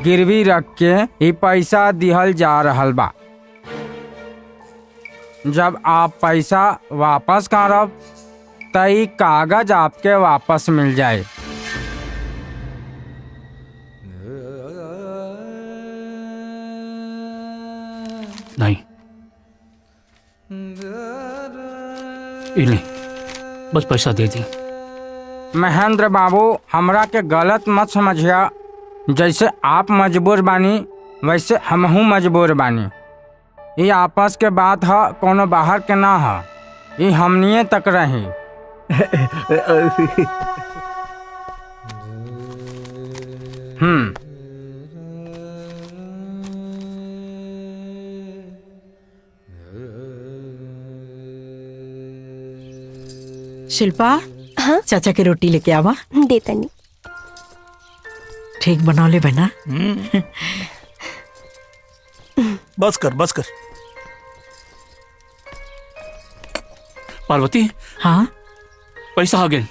गिरवी रख के ही पैसा दिहल जा रहल बा। जब आप पैसा वापस करब त ई कागज आपके वापस मिल जाए। नहीं, इले बस पैसा दे दी। महेंद्र बाबू, हमरा के गलत मत समझिया। जैसे आप मजबूर बानी, वैसे हमहू मजबूर बानी। ये आपस के बात है, कोनो बाहर के ना है। ये हमनिए तक रही। शिल्पा, हाँ? चाचा की रोटी लेके आवा। देता नहीं। ठीक बना ले बना। बस कर, बस कर। पार्वती, हाँ पैसा आ गए।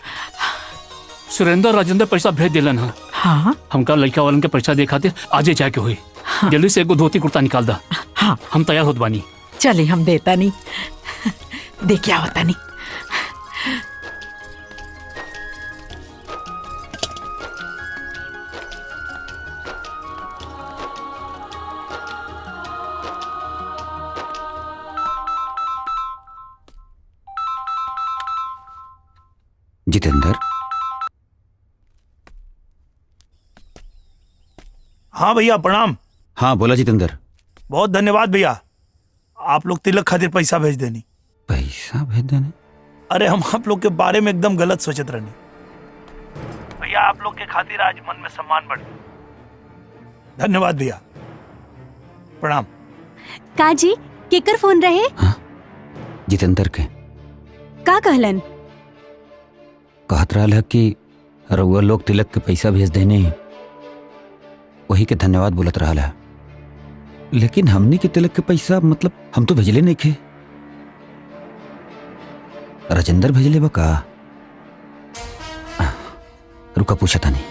सुरेंद्र राजेंद्र पैसा भेज दिलन है। हाँ, हमका लड़का वालन के पैसा दे खातिर आजे जाए के हुई। हाँ। जल्दी से एगो धोती कुर्ता निकाल दा। हाँ, हम तैयार होत बानी। चले, हम देता नहीं। दे क्या होता नहीं। जितेंद्र। हाँ भैया, प्रणाम। हाँ बोला जितेंद्र। बहुत धन्यवाद भैया, आप लोग तिलक खातिर पैसा भेज देनी। पैसा भेज देने? अरे हम आप लोग के बारे में एकदम गलत सोचत रहनी भैया। आप लोग के खातिर आज मन में सम्मान बढ़ गया। धन्यवाद भैया, प्रणाम। काजी, केकर फोन रहे? हाँ, जितेंद्र के। का कहलन? कहत रहा है कि रउआ लोग तिलक के पैसा भेज देने, वही के धन्यवाद बोलत रहा है। लेकिन हमने के तिलक के पैसा मतलब हम तो भेजले नहीं थे। राजेंद्र भेजले बा का? रुका, पूछा था नहीं।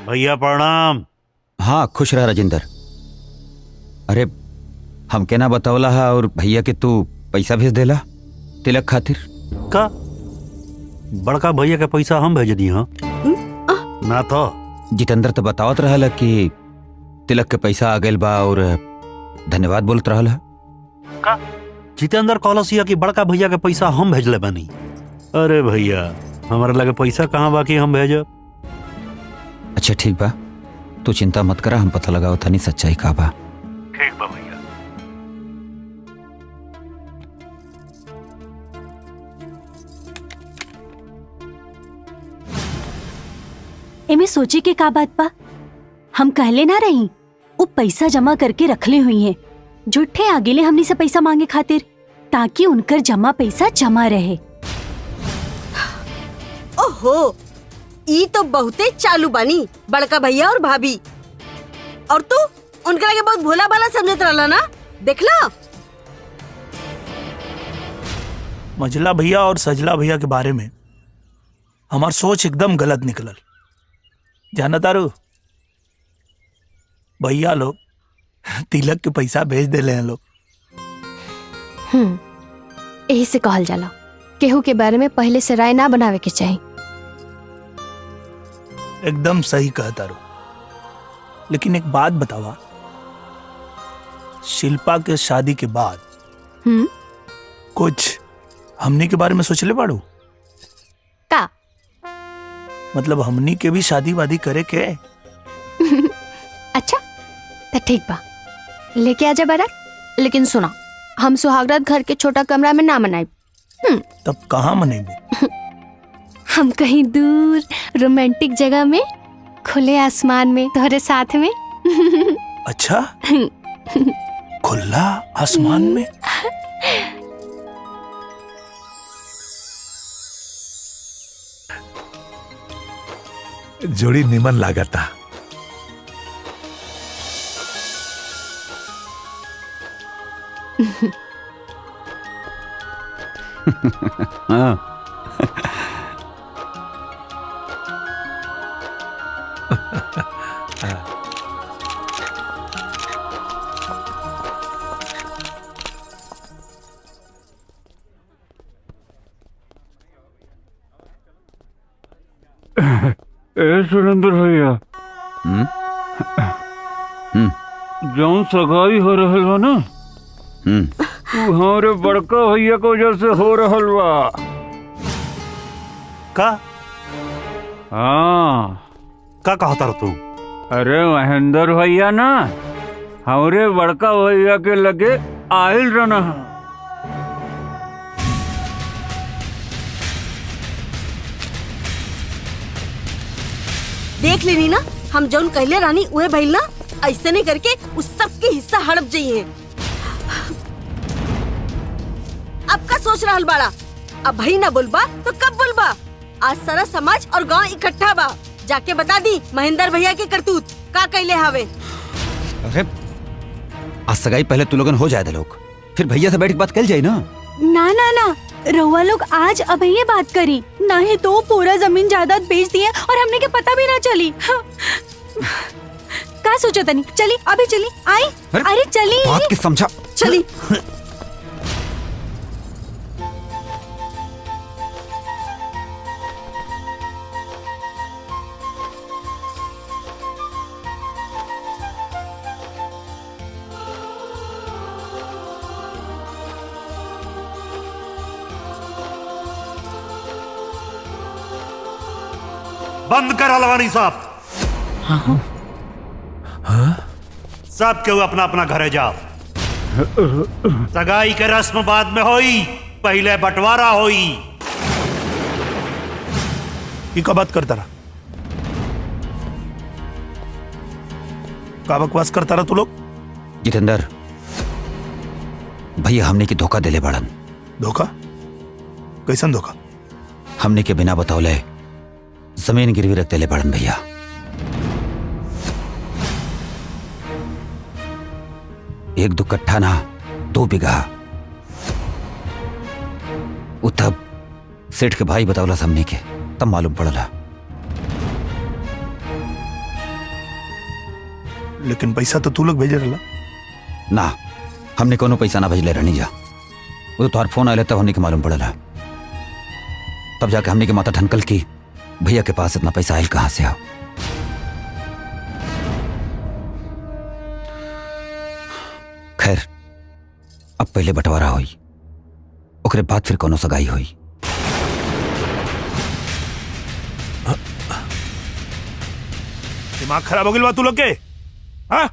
भैया प्रणाम। हाँ, खुश रहा राजेंद्र। अरे हम के ना बतावला है और भैया के तू पैसा भेज देला तिलक खातिर का? बड़का भैया के पैसा हम भेज दी। हाँ ना तो जितेंद्र तो बतावत रहल कि तिलक के पैसा आ गइल बा और धन्यवाद बोलत रहल है। का? जितेंद्र कॉलसिया कि बड़का भैया के पैसा हम भेजले बानी। अरे भैया, हमारे लगे पैसा कहाँ बाकी हम भेजब। अच्छा ठीक बा, तू चिंता मत करा, हम पता लगाओ था नहीं सच्चाई का बा। ठीक बा भैया। एमे सोचे के का बात बा? हम कहले ना रही वो पैसा जमा करके रखले हुई हैं। झूठे आगेले हमनी से पैसा मांगे खातिर, ताकि उनकर जमा पैसा जमा रहे। ओहो, ई तो बहुते चालू बानी बड़का भैया और भाभी। और तू उनकरा के बहुत भोला भाला समझत रहला ना, देखला। मजला भैया और सजला भैया के बारे में हमार सोच एकदम गलत निकलल। जाना तारू, भैया लोग तिलक के पैसा भेज देले हैं लोग। यही से कहल जाला केहू के बारे में पहले से राय ना बनावे के चाहिए। एकदम सही कहता रू। लेकिन एक बात बतावा, शिल्पा के शादी के बाद कुछ हमनी के बारे में सोचले बाड़ू का? मतलब हमनी के भी शादी वादी करे के? अच्छा तो ठीक बा, लेके आजा बारात। लेकिन सुना, हम सुहागरात घर के छोटा कमरा में ना मनाई। तब कहाँ मनेबे? हम कहीं दूर रोमांटिक जगह में, खुले आसमान में, तोहरे साथ में। अच्छा, खुला आसमान में? जोड़ी निमन लागता। हाँ। ए सुरेंद्र भैया, जौन सगाई हो रहल बा ना, तू हमारे बड़का भैया के वजह से हो रहल बा। का? हाँ। का कहता तू? अरे महेंद्र भैया ना हमारे बड़का भैया के लगे आयल रहना। देख लेनी ना, हम जौन कहले रानी उहे भइल ना। ऐसे नहीं करके उस सब के हिस्सा हड़प जाइए। अब का सोच रहल बाड़ा? अब भाई ना बोलबा तो कब बोलबा? आज सारा समाज और गांव इकट्ठा बा, जाके बता दी महेंद्र भैया के करतूत का कहले हावे। अरे आज सगाई पहले तू लोगन हो जाए दे लोग, फिर भैया से बैठ के बात कल जाए ना। ना ना ना, रउआ लोग आज अब ये बात करी, नहीं तो पूरा जमीन जायदाद बेच दिए और हमने के पता भी ना चली। का सोचा तनी? चली अभी चली आई। अरे चली बात की समझा। चली। बंद कर अलवानी साहब। सब केहू अपना अपना घरे जाओ। सगाई के रस्म बाद में होई, पहले बंटवारा होई। ये का बात करता रहा? का बकवास करता रहा तू लोग? जितेंद्र भैया हमने की धोखा दिले बड़न। धोखा? कैसन धोखा? हमने के बिना बतावले जमीन गिरवी रख दिले बड़न भैया। एक दो कट्ठा ना 2 बीघा। तब सेठ के भाई बतावला हमने के, तब मालूम पड़ला। लेकिन पैसा तो तू लोग भेजे रहला ना, हमने कोनो पैसा ना भेजले रहनी जा। वो तो तुम्हार फोन आया तब हमने के मालूम पड़ला। तब जाके हमने के माता ठनकल की भैया के पास इतना पैसा आयल कहां से आओ। खैर अब पहले बंटवारा हुई, ओकरे बाद फिर कोनो सगाई हुई। दिमाग खराब हो गई बा तू लोग के? हाँ?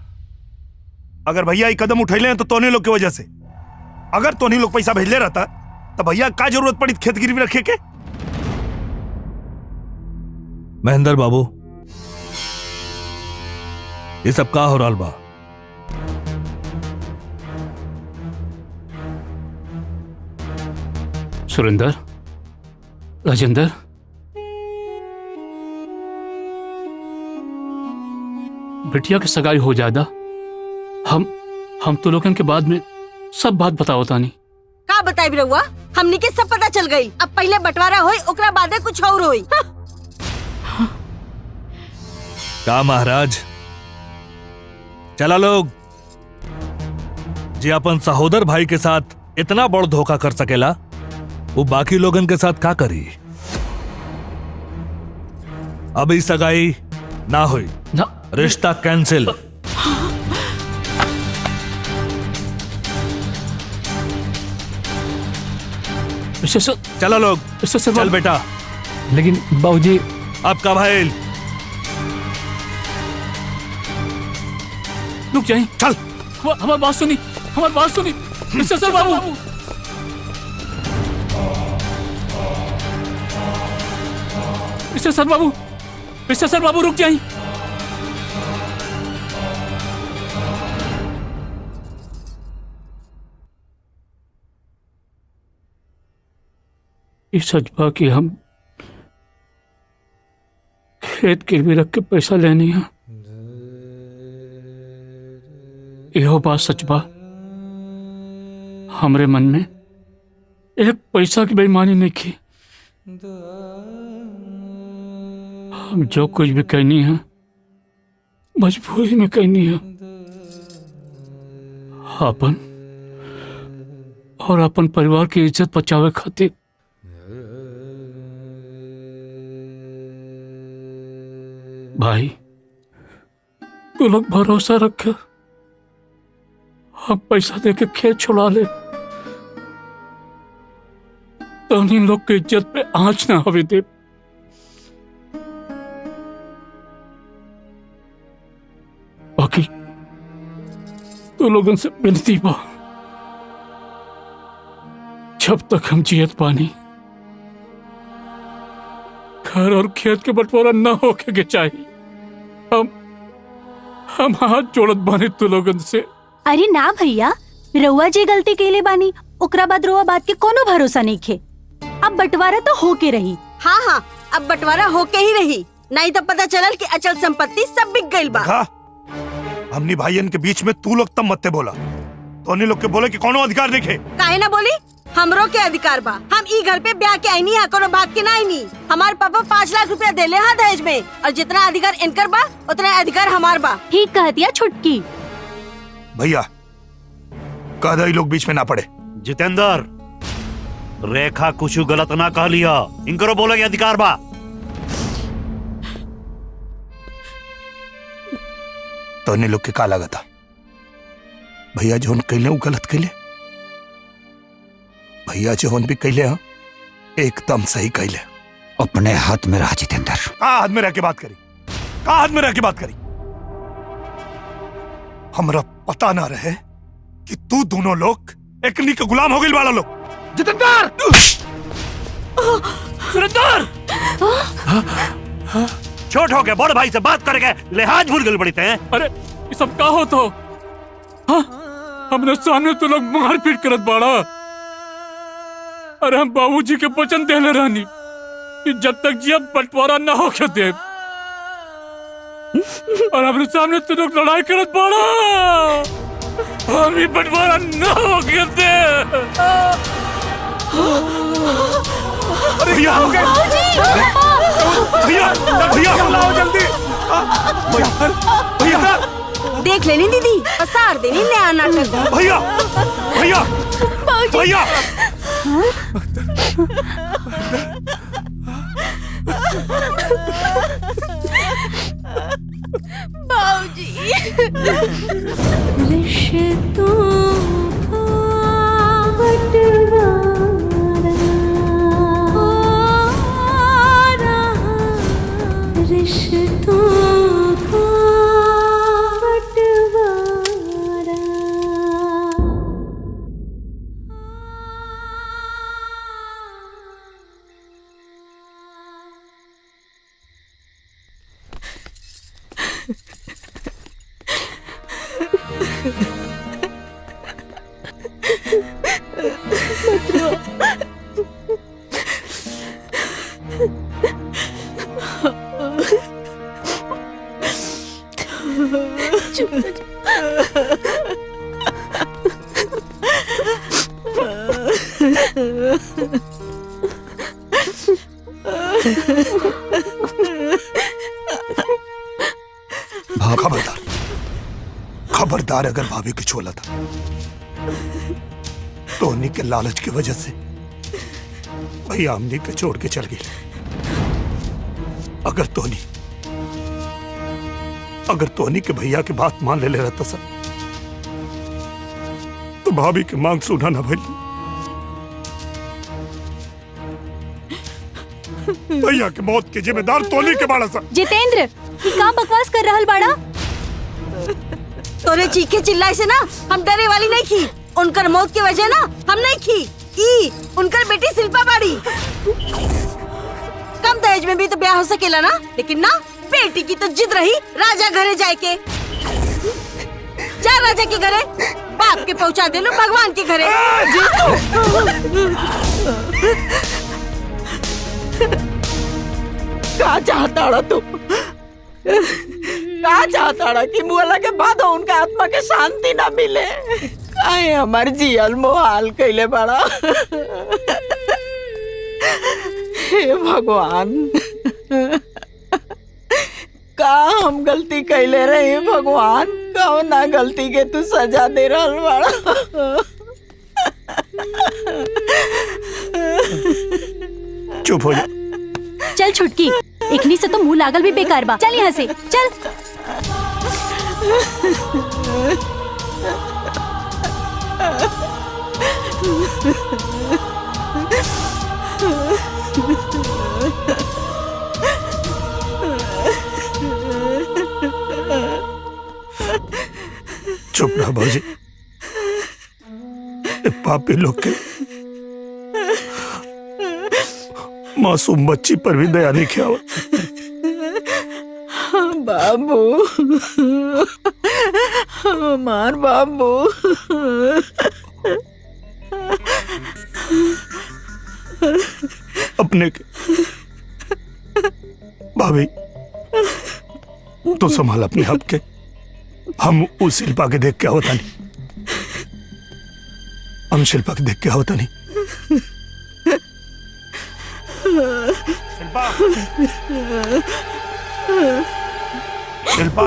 अगर भैया ये कदम उठैले हैं तो तोने लोग की वजह से। अगर तोने लोग पैसा भेजले रहता तो भैया का जरूरत पड़ी खेत गिरवी रखे के? महेंद्र बाबू, ये सब का हो रहा बा? सुरेंद्र, राजेंद्र, बिटिया की सगाई हो जादा हम तो लोगन के बाद में सब बात बताओ तानी। का बताई रहुआ? हमनी के सब पता चल गई। अब पहले बंटवारा होई, ओकरा बादे कुछ और होई। का महाराज चला लोग जी अपन सहोदर भाई के साथ इतना बड़ धोखा कर सकेला, वो बाकी लोगन के साथ का करी। अभी सगाई ना हुई ना, रिश्ता कैंसिल। चलो लोग, चल बेटा। लेकिन बाबूजी अब का भाई रुक जाइए। चल हमारी बात सुनी, हमारी बात सुनी मिस्टर बाबू। मिस्टर बाबू रुक जाइए। इस सजबा की हम खेत गिरवी रख के पैसा लेनी है, यहो बात सच बा। हमरे मन में एक पैसा की बेईमानी नहीं की। हम जो कुछ भी कहनी है मजबूरी में कहनी है। अपन और अपन परिवार की इज्जत बचावे खातिर भाई तू लोग भरोसा रखे, हम पैसा देके खेत छुड़ा ले तो इन लोग की इज्जत पे आंच ना हवे दे। बाकी तो लोगों से विनती बा, जब तक हम जियत पानी घर और खेत के बंटवारा ना होके के चाहिए। हम हाथ जोड़त बानी तू लोगन से। अरे ना भैया, रउआ जे गलती केले बानी ओकरा बाद रउआ बात के कोनो भरोसा नहीं खे। अब बंटवारा तो होके रही। हाँ हाँ, अब बंटवारा होके ही रही, नहीं तो पता चलल कि अचल संपत्ति सब बिक गई बा। हमनी भाईयन के बीच में तू लोग तब मत बोला, तो अन्य लोग के बोले कि कोनो अधिकार नहीं खे। काहे ना बोली? हमरो के अधिकार बा। हम ई घर पे ब्याह के आईनी है, कोनो बात के ना आईनी। हमार पापा 5 लाख रुपया देले हैं दहेज में, और जितना अधिकार इनकर बा उतना अधिकार हमार बा। ठीक कह दिया छुटकी। भैया कह दे लोग बीच में ना पड़े। जितेंद्र, रेखा कुछ गलत ना कह लिया, इनकरो बोले कि अधिकार बा। तो अन्य लोग के का लगा था? भैया जोन कैले वो गलत कैले, भैया जोन भी कैले हाँ एकदम सही कैले। अपने हाथ में रहा जितेंद्र। कहा हाथ में रह के बात करी, कहा हाथ में रह के बात करी। हमरा पता ना रहे कि तू दोनों लोग एकनी के गुलाम हो गए वाला लोग। जितेंद्र! सुरेंद्र! छोट हो गए, बड़ भाई से बात करके लिहाज भूल गए बड़ी थे। अरे ये सब का हो तो? हमने सामने तो लोग मारपीट करत बाड़ा। अरे हम बाबूजी के वचन देले रहनी कि जब तक जिया बंटवारा ना हो के दे, और हमने सामने तो लोग लड़ाई करत बाड़ा। हम ये बंटवारा ना हो के दे। भैया हो गए, भैया भैया बुलाओ जल्दी। भैया देख लेनी दीदी, पसार देनी नया नाटक। भैया भैया भैया बाबूजी। रिश्तों का बंटवारा हो रहा, रिश्तों का बंटवारा। मत रो। खबरदार, खबरदार, अगर भाभी की छोला था तो उन्हीं के लालच की वजह से भैया हमने के छोड़ के चल गई। अगर तोनी के भैया की बात मान ले रहता सर तो भाभी की मांग सुना ना भैया। भैया की मौत के जिम्मेदार तोनी के बाड़ा सर। जितेंद्र, ये का बकवास कर रहल बाड़ा? तोरे चीखे चिल्लाए से ना हम डरे वाली नहीं की। उनकर मौत की वजह ना हम नहीं की। ई उनकर बेटी शिल्पा बाड़ी। कम दहेज में भी तो ब्याह हो सकेला ना, लेकिन ना बेटी की तो जिद रही राजा घरे जाए के। जा राजा के घरे, बाप के पहुंचा दे लो भगवान के घरे। का चाहता तू? का चाहता कि मुआला के बाद उनका आत्मा के शांति ना मिले? काहे हमार जियल मोहाल कैले बड़ा? हे भगवान, का हम गलती कैले रहे भगवान? कौना गलती के तू सजा दे रहल बड़ा? चुप हो जा। चल छुटकी, इकनी से तो मुंह लागल भी बेकार बा। चल यहाँ से चल। चुप रहा भाजी। पापी लोग के मासूम बच्ची पर भी दया नहीं किया। बाबू, हमार बाबू। अपने के भाभी तो संभाल अपने आप के। हम उस शिल्पा के देख क्या होता नहीं। हम शिल्पा के देख क्या होता नहीं। शिल्पा, शिल्पा,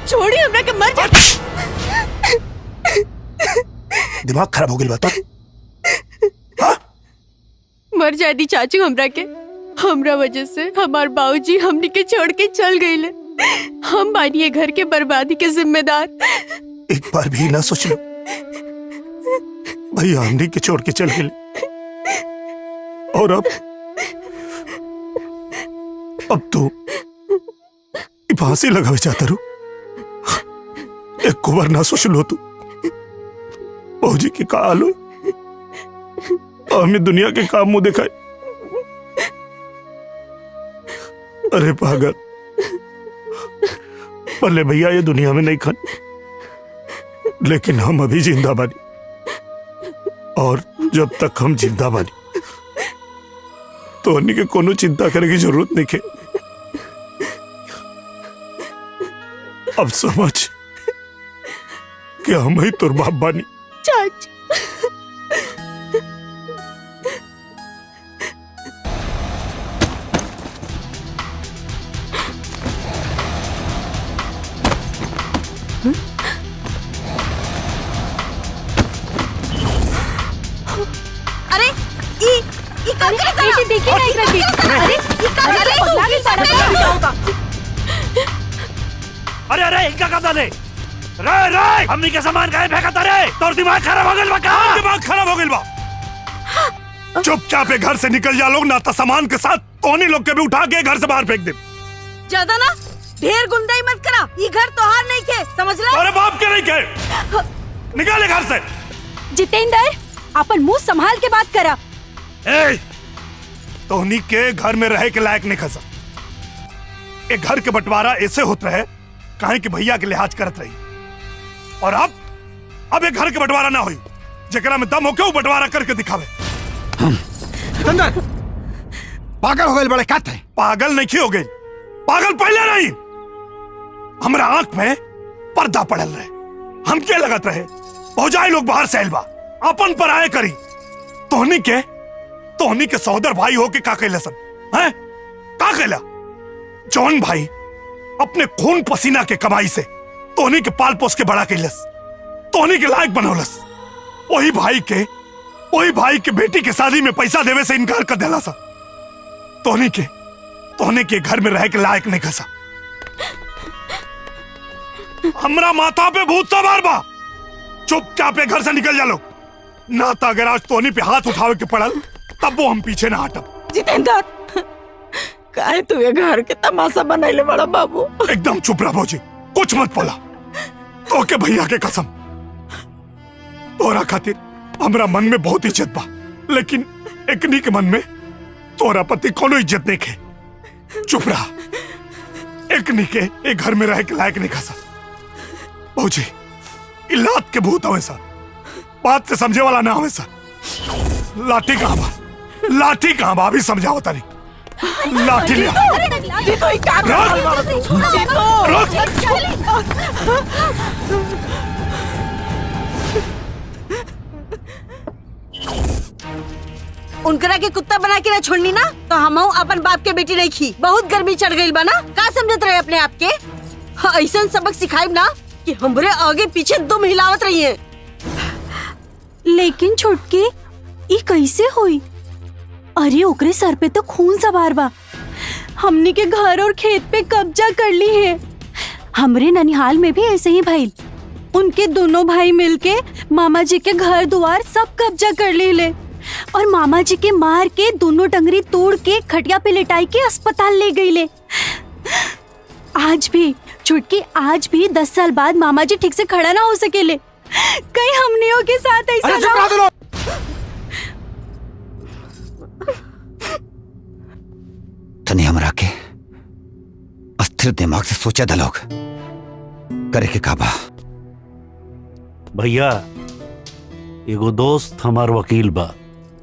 छोड़ी हमरा के मर जा। दिमाग खराब हो गई बता। मर जाए दी चाचू हमरा के। हमरा वजह से हमार बाबूजी हमनी के छोड़ के चल गईले। हम बानी घर के बर्बादी के जिम्मेदार। एक बार भी ना सोच लो भैया हमनी के छोड़ के चल गए। और अब तो फांसी लगावे चाहता रू। एक कुबर ना सोच लो तू। बाबूजी के का हाल हो, हमें दुनिया के काम मुंह दिखाए। अरे पागल, भले भैया ये दुनिया में नहीं खन, लेकिन हम अभी जिंदा बानी। और जब तक हम जिंदा बानी तो अन्य के कोनो चिंता करने की जरूरत नहीं है। अब समझ कि हम ही तोर बाप बानी। चाचा, अरे ई का बेटी देखिए ना एक रखी। अरे ई का पगला के सारा अरे अरे इनका कब डाले? रे रे हमनी के सामान काहे फेंकता रे? तोर दिमाग खराब हो गइल बा का? दिमाग खराब हो गइल बा। चुपचाप घर से निकल जा लोग, ना तो सामान के साथ तोनी लोग के भी उठा के घर से बाहर फेंक दे। ज्यादा ना ढेर गुंडाई मत करा। ये घर तोहार नहीं के, समझ ला? अरे बाप के नहीं के। निकाले घर से। जितेंद्र, अपन मुंह संभाल के बात करा। ए, तोहनी के घर में रहे के लायक नहीं खसा। एक घर के बंटवारा ऐसे होत रहे काहे कि भैया के लिहाज करत रही। और अब एक घर के बंटवारा ना हुई। जेकरा में दम होके वो बंटवारा करके दिखावे। पागल हो गए बड़े कहते हैं। पागल नहीं हो गई, पागल पहले नहीं। हमारा आंख में पर्दा पड़ल रहे, हम क्या लगत रहे भौजाई लोग बाहर से बा अपन पर आए करी। तोहनी के सहोदर भाई हो के का कैला सब हैं? का कैला? जौन भाई अपने खून पसीना के कमाई से तोहनी के पाल पोस के बड़ा कैलस, तोहनी के लायक बनौलस, वही भाई के बेटी के शादी में पैसा देवे से इनकार कर देला सा। तोहनी के घर में रह के लायक नहीं खसा। हमरा माथा पे भूत सवार बा, चुपचाप घर से निकल जा लो, ना तो अगर आज तोहनी पे हाथ उठावे के पड़ल तब वो हम पीछे ना हटब। जितेंद्र, काहे तू ये घर के तमाशा बनाइले बड़ा बाबू? एकदम चुप रह भौजी, कुछ मत बोला। तो के भैया के कसम, तोरा खातिर हमरा मन में बहुत इज्जत बा, लेकिन एकनी के मन में तोरा पति कोनो इज्जत नहीं खे। चुप रहा, एकनी के एक घर में रह के लायक नहीं खसा। भौजी इलात के भूत हवे सा, बात से समझे वाला ना हवे सा। लाठी कहाँ बा? लाठी कहाँ बा? अभी समझाओ तारी। लाठी ले उनकरा के कुत्ता बना के ना छोड़नी ना तो हम अपन बाप के बेटी नहीं खी। बहुत गर्मी चढ़ गई बा ना, का समझत रहे अपने आप के? हाँ, ऐसा सबक सिखाई ना कि हमरे आगे पीछे दुम हिलावत रही है। लेकिन छुटकी ई कैसे हुई? अरे ओकरे सर पे तो खून सवार बा, हमनी के घर और खेत पे कब्जा कर ली है। हमरे ननिहाल में भी ऐसे ही भाई, उनके दोनों भाई मिलके मामा जी के घर द्वार सब कब्जा कर ले और मामा जी के मार के दोनों टंगरी तोड़ के खटिया पे लिटाई के अस्पताल ले गई ले। आज भी छुटकी, आज भी 10 साल बाद मामा जी ठीक से खड़ा ना हो सकेले। कहीं हमनियों के साथ ऐसा ना। तनी हमरा के अस्थिर दिमाग से सोचा था लोग करे के काबा। भैया एगो दोस्त हमार वकील बा,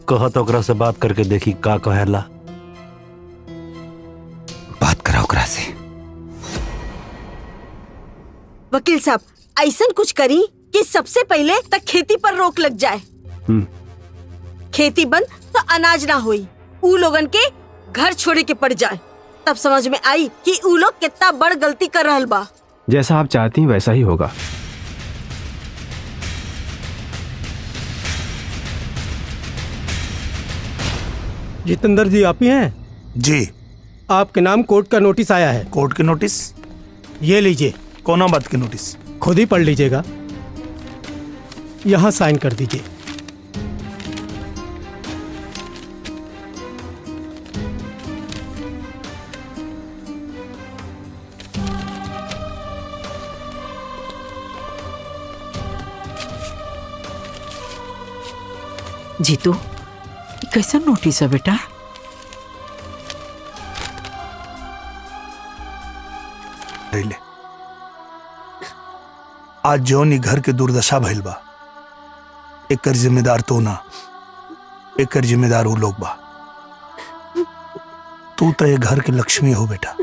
कहत ओकरा से बात करके देखी का कहेला। बात करा ओकरा से। वकील साहब, ऐसा कुछ करी कि सबसे पहले तक खेती पर रोक लग जाए। खेती बंद तो अनाज ना होई, ऊ लोगन के घर छोड़े के पड़ जाए, तब समझ में आई कि ऊ लोग कितना बड़ गलती कर रहल बा। जैसा आप चाहती हैं वैसा ही होगा। जितेंद्र जी आप ही हैं? जी। आपके नाम कोर्ट का नोटिस आया है। कोर्ट के नोटिस? ये लीजिए। कौन बात की नोटिस? खुद ही पढ़ लीजिएगा, यहाँ साइन कर दीजिए। जीतू, कैसा नोटिस है बेटा? ले। आज जौन घर के दुर्दशा भइल बा, एकर जिम्मेदार तो ना, एकर जिम्मेदार वो लोग बा। तू तो ये घर के लक्ष्मी हो बेटा,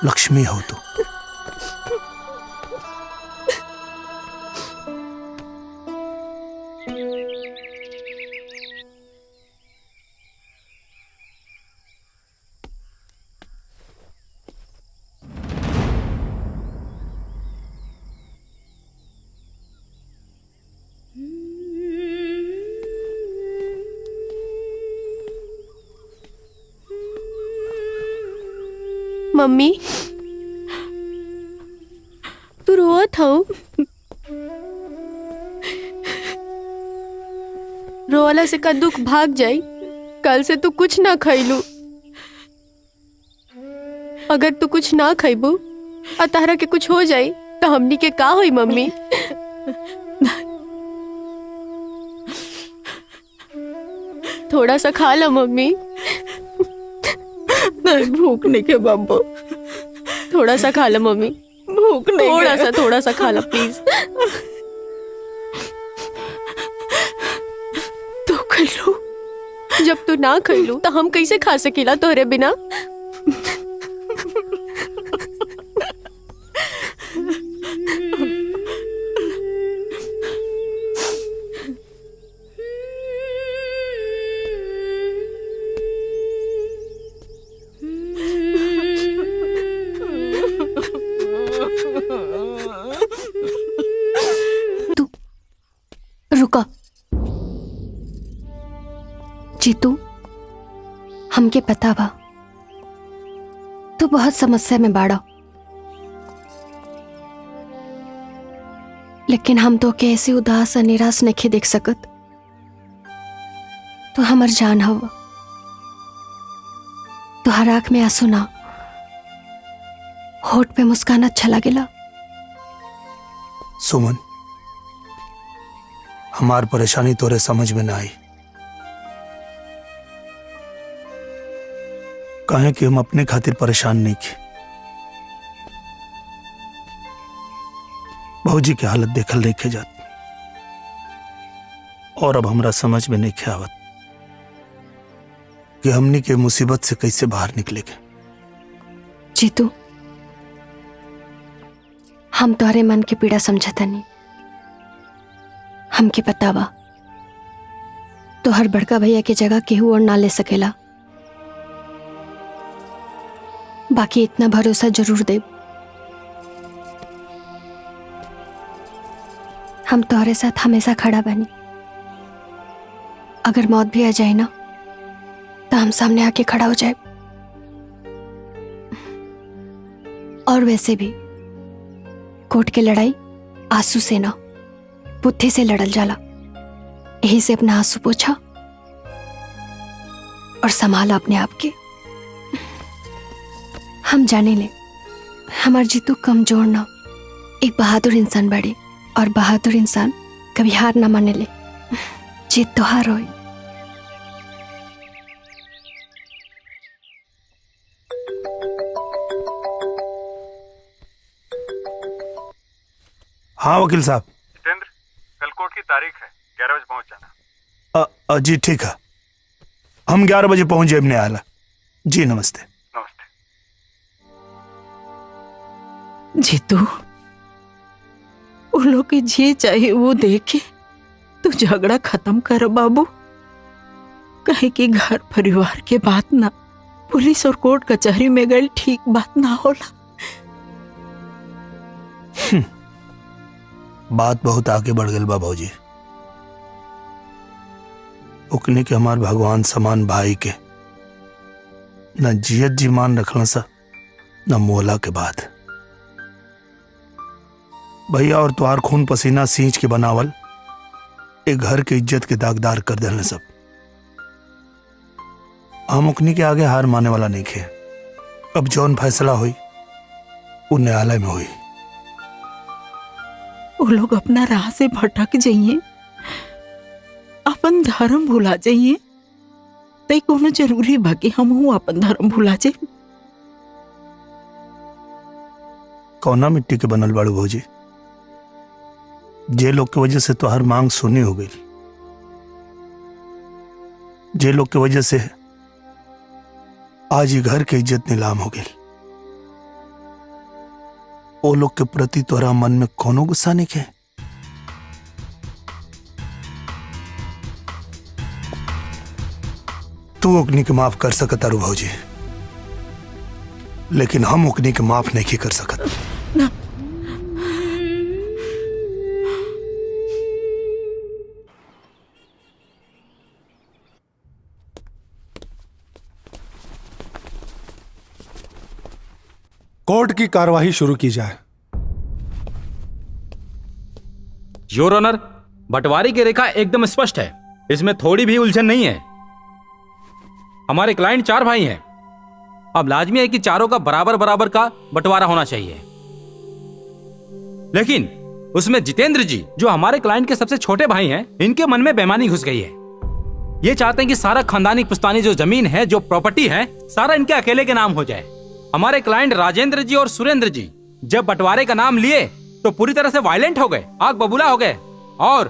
लक्ष्मी हो तू। मम्मी, तू रोत हो? रोवाला से का दुख भाग जाई। कल से तू कुछ ना खैलू। अगर तू कुछ ना खैबू और तारा के कुछ हो जाई तो हमनी के का होई मम्मी? थोड़ा सा खा ला मम्मी। नहीं, भूख नहीं के बाबू। थोड़ा सा खा ला मम्मी, भूख नहीं। थोड़ा सा खा ला प्लीज। तो कल्लू जब तू ना खैलू तो हम कैसे खा सकीला तोहरे बिना। रुका जीतू, हमके पता बा तू बहुत समस्या में बाड़ा, लेकिन हम तो के ऐसे उदास और निराश नहीं देख सकत। तो हमर जान हवा, तुहार आंख में आंसू ना, होठ पे मुस्कान अच्छा लगेला। सुमन, हमार परेशानी तोरे समझ में ना आई, काहे कि हम अपने खातिर परेशान नहीं की। भौजी की हालत देखल नहीं जात, और अब हमरा समझ में नहीं आवत कि हमनी के मुसीबत से कैसे बाहर निकलेंगे। जीतू, हम तोहरे मन की पीड़ा समझता नहीं, हमके पता बा तो हर बड़का भैया की जगह केहू और ना ले सकेला। बाकी इतना भरोसा जरूर दे, हम तोहरे साथ हमेशा खड़ा बनी। अगर मौत भी आ जाए ना तो हम सामने आके खड़ा हो जाए। और वैसे भी कोर्ट की लड़ाई आंसू से ना बुद्धि से लड़ल जाला। यही से अपना आंसू पोछा और संभाला अपने आप के। हम जाने ले हमार जीतू कमजोर ना, एक बहादुर इंसान बड़े, और बहादुर इंसान कभी हार ना माने ले। जीत तो हार होए। हाँ वकील साहब। जितेंद्र, कल कोर्ट की तारीख है, 11 बजे पहुंच जाना। जी ठीक है, हम 11 बजे पहुंच जाए अपने आला। जी नमस्ते। जीतू, उन लोग की जे चाहे वो देखे, तू झगड़ा खत्म कर बाबू। कहे कि घर परिवार के बात ना पुलिस और कोर्ट कचहरी में गई ठीक बात ना होला। बात बहुत आगे बढ़ गई बा भौजी। उकने के हमार भगवान समान भाई के न जियत जी मान रखना सा, न मोला के बाद। भैया और तुहार खून पसीना सींच के बनावल एक घर के इज्जत के दागदार कर देने सब। हम उकनी के आगे हार माने वाला नहीं खे। अब जौन फैसला हुई वो न्यायालय में हुई। वो लोग अपना राह से भटक जाइए, अपन धर्म भुला जाइए, तई कोनो जरूरी बा कि हम अपन धर्म भुला जाए। कौना मिट्टी के बनल बाड़ू भौजी? जे लोग की वजह से तो हर मांग सुनी हो गई, जे लोग की वजह से आज ही घर की इज्जत नीलाम हो गई, वो लोग के प्रति तोरा मन में कोनो गुस्सा नहीं है? तू ओकनी के माफ कर सकता रू भौजी, लेकिन हम ओकनी के माफ नहीं कर सकत। ना। कोर्ट की कार्यवाही शुरू की जाए। योर ऑनर, बंटवारे की रेखा एकदम स्पष्ट है, इसमें थोड़ी भी उलझन नहीं है। हमारे क्लाइंट 4 भाई हैं, अब लाजमी है कि चारों का बराबर बराबर का बंटवारा होना चाहिए। लेकिन उसमें जितेंद्र जी, जो हमारे क्लाइंट के सबसे छोटे भाई हैं, इनके मन में बेईमानी घुस गई है। ये चाहते हैं कि सारा खानदानी पुश्तानी जो जमीन है, जो प्रॉपर्टी है, सारा इनके अकेले के नाम हो जाए। हमारे क्लाइंट राजेंद्र जी और सुरेंद्र जी जब बंटवारे का नाम लिए तो पूरी तरह से वायलेंट हो गए, आग बबूला हो गए, और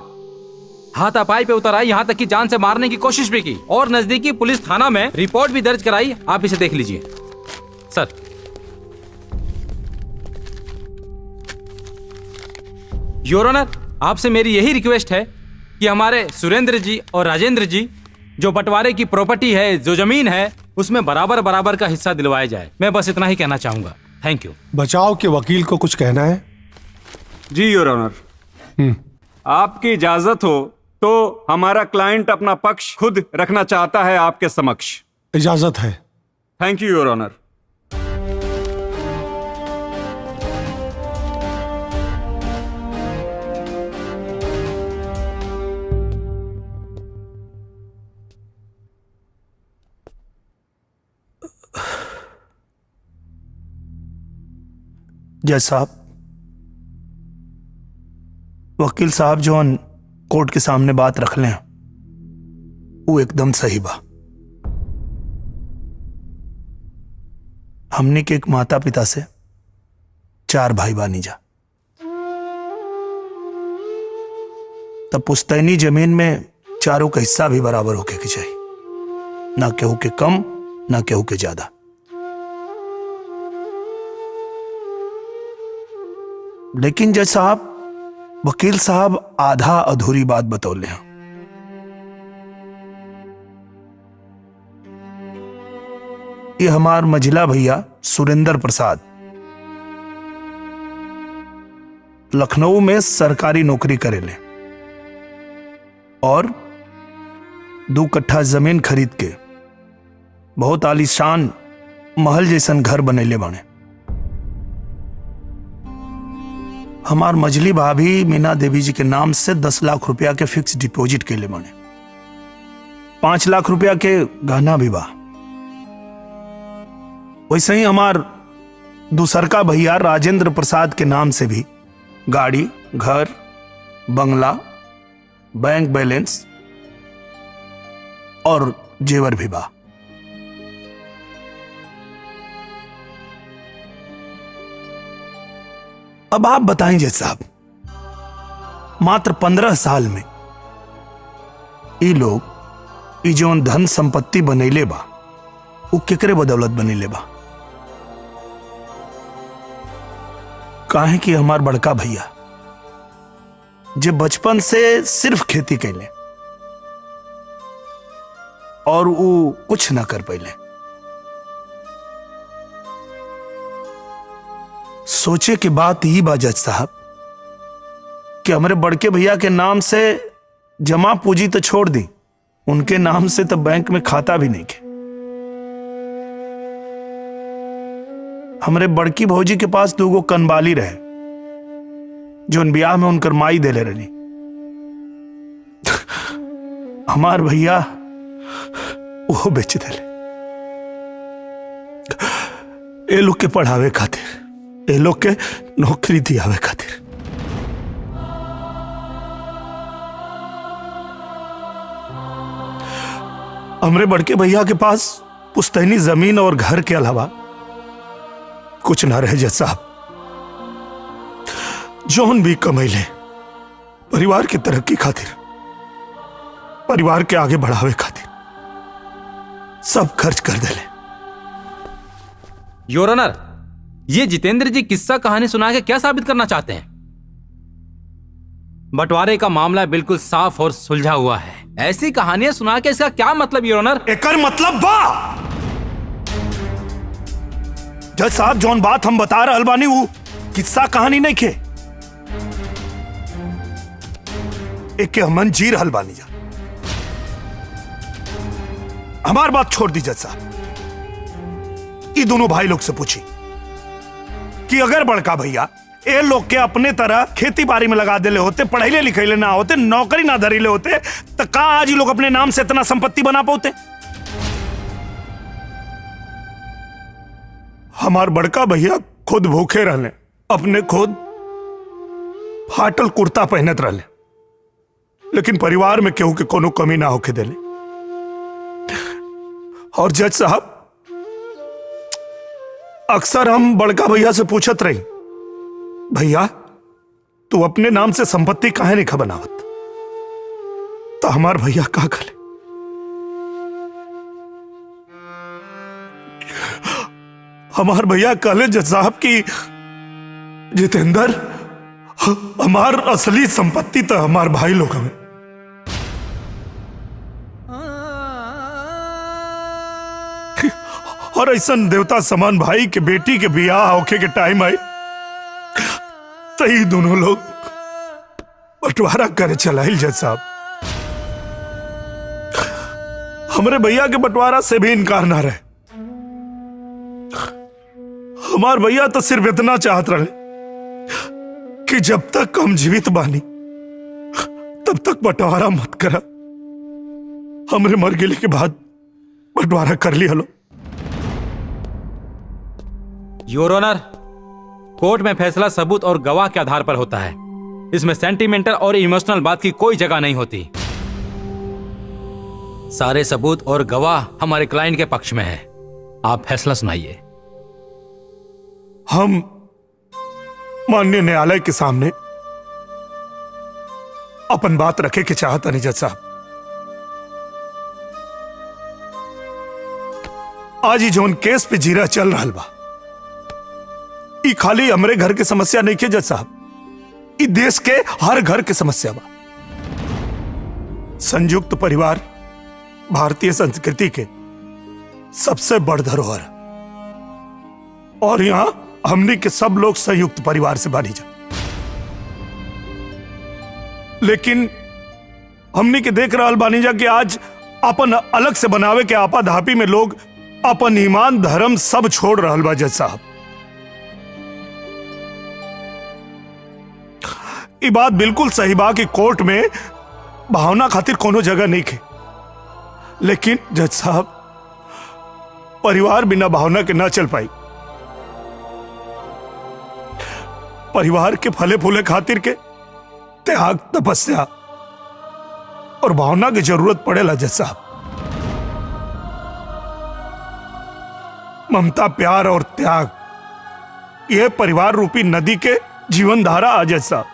हाथापाई पे उतर आई, यहाँ तक कि जान से मारने की कोशिश भी की और नजदीकी पुलिस थाना में रिपोर्ट भी दर्ज कराई। आप इसे देख लीजिए सर। योर ऑनर, आपसे मेरी यही रिक्वेस्ट है कि हमारे सुरेंद्र जी और राजेंद्र जी जो बंटवारे की प्रॉपर्टी है, जो जमीन है, उसमें बराबर बराबर का हिस्सा दिलवाया जाए। मैं बस इतना ही कहना चाहूंगा। Thank you. बचाव के वकील को कुछ कहना है? जी योर ऑनर, आपकी इजाजत हो तो हमारा क्लाइंट अपना पक्ष खुद रखना चाहता है आपके समक्ष। इजाजत है। Thank you your honour. जज साहब, वकील साहब जो कोर्ट के सामने बात रख लें वो एकदम सही बा। हमने के एक माता पिता से 4 भाई बानी जा, तब पुश्तैनी जमीन में चारों का हिस्सा भी बराबर होके के चाहिए, ना केहू के कम ना केहू के ज्यादा। लेकिन जज साहब, वकील साहब आधा अधूरी बात बतौले हैं। ये हमार मझिला भैया सुरेंद्र प्रसाद लखनऊ में सरकारी नौकरी करेले और 2 कट्ठा जमीन खरीद के बहुत आलीशान महल जैसन घर बनैले बाने। हमार मझली भाभी मीना देवी जी के नाम से 10 लाख रुपया के फिक्स डिपॉजिट के लिए बने, 5 लाख रुपया के गहना भी बा। वैसे ही हमार दूसरका भैया राजेंद्र प्रसाद के नाम से भी गाड़ी, घर, बंगला, बैंक बैलेंस और जेवर भी बा। अब आप बताएं जज साहब, मात्र 15 साल में ये लोग जोन धन संपत्ति बनैले बा वो केकरे बदौलत बनैले बा? काहे कि हमार बड़का भैया जे बचपन से सिर्फ खेती कैले और वो कुछ ना कर पाइले। सोचे की बात ही बा जज साहब कि हमारे बड़के भैया के नाम से जमा पूंजी तो छोड़ दी, उनके नाम से तो बैंक में खाता भी नहीं के। हमारे बड़की भौजी के पास 2 कनबाली रहे जो उन ब्याह में उनकर माई देले रही। हमार भैया वो बेच देले ए लोग के पढ़ावे खातिर, ए लोग के नौकरी दियावे खातिर। हमरे बड़के भैया के पास पुश्तैनी जमीन और घर के अलावा कुछ ना रहे जज साहब। जौन भी कमैले परिवार की तरक्की खातिर, परिवार के आगे बढ़ावे खातिर सब खर्च कर देले। योर ऑनर, ये जितेंद्र जी किस्सा कहानी सुना के क्या साबित करना चाहते हैं? बंटवारे का मामला बिल्कुल साफ और सुलझा हुआ है। ऐसी कहानियां सुना के इसका क्या मतलब योर ऑनर? एकर मतलब बा जज साहब, जौन बात हम बता रहल बानी वो किस्सा कहानी नहीं खे, एक के हमन जी रहल बानी जा। हमार बात छोड़ दी जज साहब, ये दोनों भाई लोग से पूछी कि अगर बड़का भैया ए लोग के अपने तरह खेती बाड़ी में लगा देले होते, पढ़ाई लिखाई ना होते, नौकरी ना धरीले होते, तो का आज ये लोग अपने नाम से इतना संपत्ति बना पाते? हमार बड़का भैया खुद भूखे रहले, अपने खुद फाटल कुर्ता पहनत रहले, लेकिन परिवार में केहू के कोनो कमी ना होके देले। और जज साहब, अक्सर हम बड़का भैया से पूछत रही, भैया तू अपने नाम से संपत्ति काहे नहीं बनावत? तो हमार भैया का गले। हमार भैया कहले जज साहब की जितेंद्र हमार असली संपत्ति तो हमार भाई लोग हमें। और ऐसा देवता समान भाई के बेटी के बियाह होके के टाइम आई तो ही दोनों लोग बंटवारा करे चलाइल जज साहब। हमारे भैया के बंटवारा से भी इनकार ना रहे। हमार भैया तो सिर्फ इतना चाहत रहे कि जब तक हम जीवित बानी तब तक बंटवारा मत करा। हमरे मर गेले के बाद बंटवारा कर लिया लो। योर ऑनर, कोर्ट में फैसला सबूत और गवाह के आधार पर होता है। इसमें सेंटिमेंटल और इमोशनल बात की कोई जगह नहीं होती। सारे सबूत और गवाह हमारे क्लाइंट के पक्ष में है। आप फैसला सुनाइए। हम माननीय न्यायालय के सामने अपन बात रखे के चाहता नहीं जज साहब। आज ही जोन केस पे जीरा चल रहा बा, ई खाली हमरे घर के समस्या नहीं के जज साहब, ई देश के हर घर के समस्या बा। संयुक्त परिवार भारतीय संस्कृति के सबसे बड़ धरोहर है और यहां हमने के सब लोग संयुक्त परिवार से बानी जा। लेकिन हमने के देख रहा बानी जा कि आज अपन अलग से बनावे के आपाधापी में लोग अपन ईमान धर्म सब छोड़ रहा बा जज साहब। ये बात बिल्कुल सही बा कि कोर्ट में भावना खातिर कोनो जगह नहीं खे, लेकिन जज साहब परिवार बिना भावना के ना चल पाई। परिवार के फले फूले खातिर के त्याग तपस्या और भावना की जरूरत पड़ेला जज साहब। ममता प्यार और त्याग यह परिवार रूपी नदी के जीवन धारा आ जज साहब।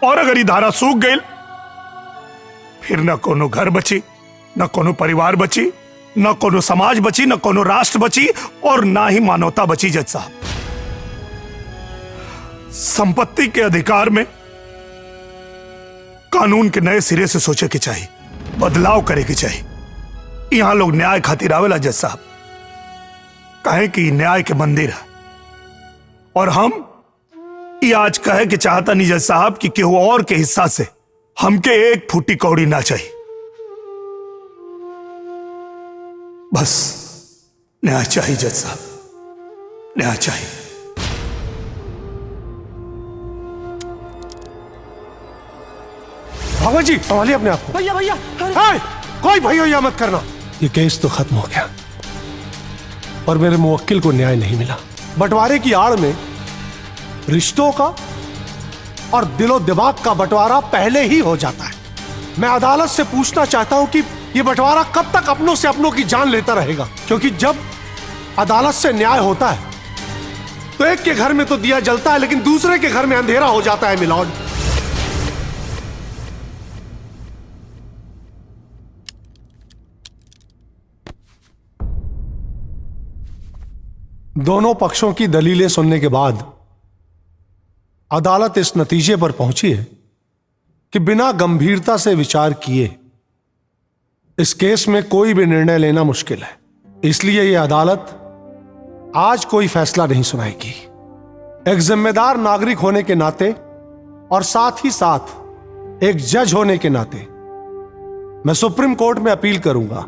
और अगर ये धारा सूख गई फिर न कोनो घर बची, न कोनो परिवार बची, न कोनो समाज बची, न कोनो राष्ट्र बची और ना ही मानवता बची जज साहब। संपत्ति के अधिकार में कानून के नए सिरे से सोचे के चाहिए, बदलाव करे के चाहिए। यहां लोग न्याय खातिर आवेला जज साहब, कहे कि न्याय के मंदिर है। और हम ये आज कहे कि चाहता नहीं जज साहब कि केहू और के हिस्सा से हमके एक फूटी कौड़ी ना चाहिए। बस न्याय चाहिए जज साहब, न्याय चाहिए। भगवान जी संभालिए अपने आप को। भैया भैया कोई भैया मत करना। ये केस तो खत्म हो गया और मेरे मुवक्किल को न्याय नहीं मिला। बंटवारे की आड़ में रिश्तों का और दिलो दिमाग का बंटवारा पहले ही हो जाता है। मैं अदालत से पूछना चाहता हूं कि यह बंटवारा कब तक अपनों से अपनों की जान लेता रहेगा, क्योंकि जब अदालत से न्याय होता है तो एक के घर में तो दिया जलता है लेकिन दूसरे के घर में अंधेरा हो जाता है मिलॉर्ड। दोनों पक्षों की दलीलें सुनने के बाद अदालत इस नतीजे पर पहुंची है कि बिना गंभीरता से विचार किए इस केस में कोई भी निर्णय लेना मुश्किल है। इसलिए यह अदालत आज कोई फैसला नहीं सुनाएगी। एक जिम्मेदार नागरिक होने के नाते और साथ ही साथ एक जज होने के नाते मैं सुप्रीम कोर्ट में अपील करूंगा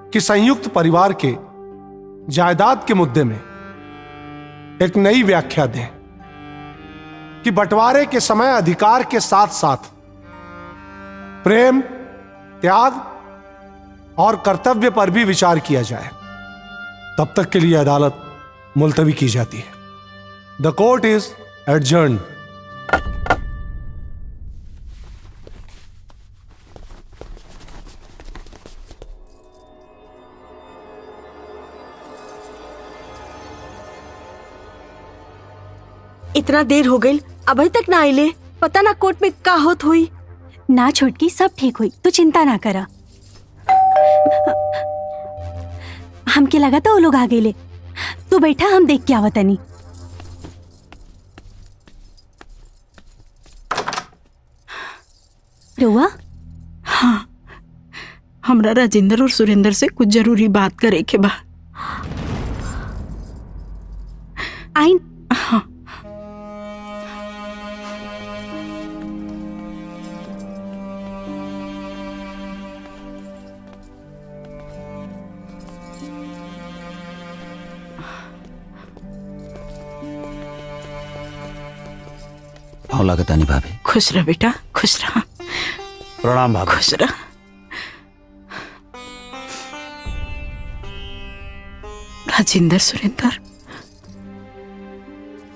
कि संयुक्त परिवार के जायदाद के मुद्दे में एक नई व्याख्या दें कि बंटवारे के समय अधिकार के साथ साथ प्रेम, त्याग और कर्तव्य पर भी विचार किया जाए। तब तक के लिए अदालत मुलतवी की जाती है। द कोर्ट इज एडजर्न्ड। इतना देर हो गई अभी तक ना आइले। पता ना कोर्ट में का होत हुई। ना छोटकी, सब ठीक हुई, तू चिंता ना करा। हमके लगा था वो लोग आ गए। तू बैठा, हम देख के आवतनी। रुआ? हाँ, हमरा राजेंद्र और सुरेंद्र से कुछ जरूरी बात करे के बा। आइन। हाँ। आओ लागतानी भाभी। खुश रह बेटा, खुश रह। प्रणाम भाभी। खुश रह। राजेंद्र, सुरेंद्र,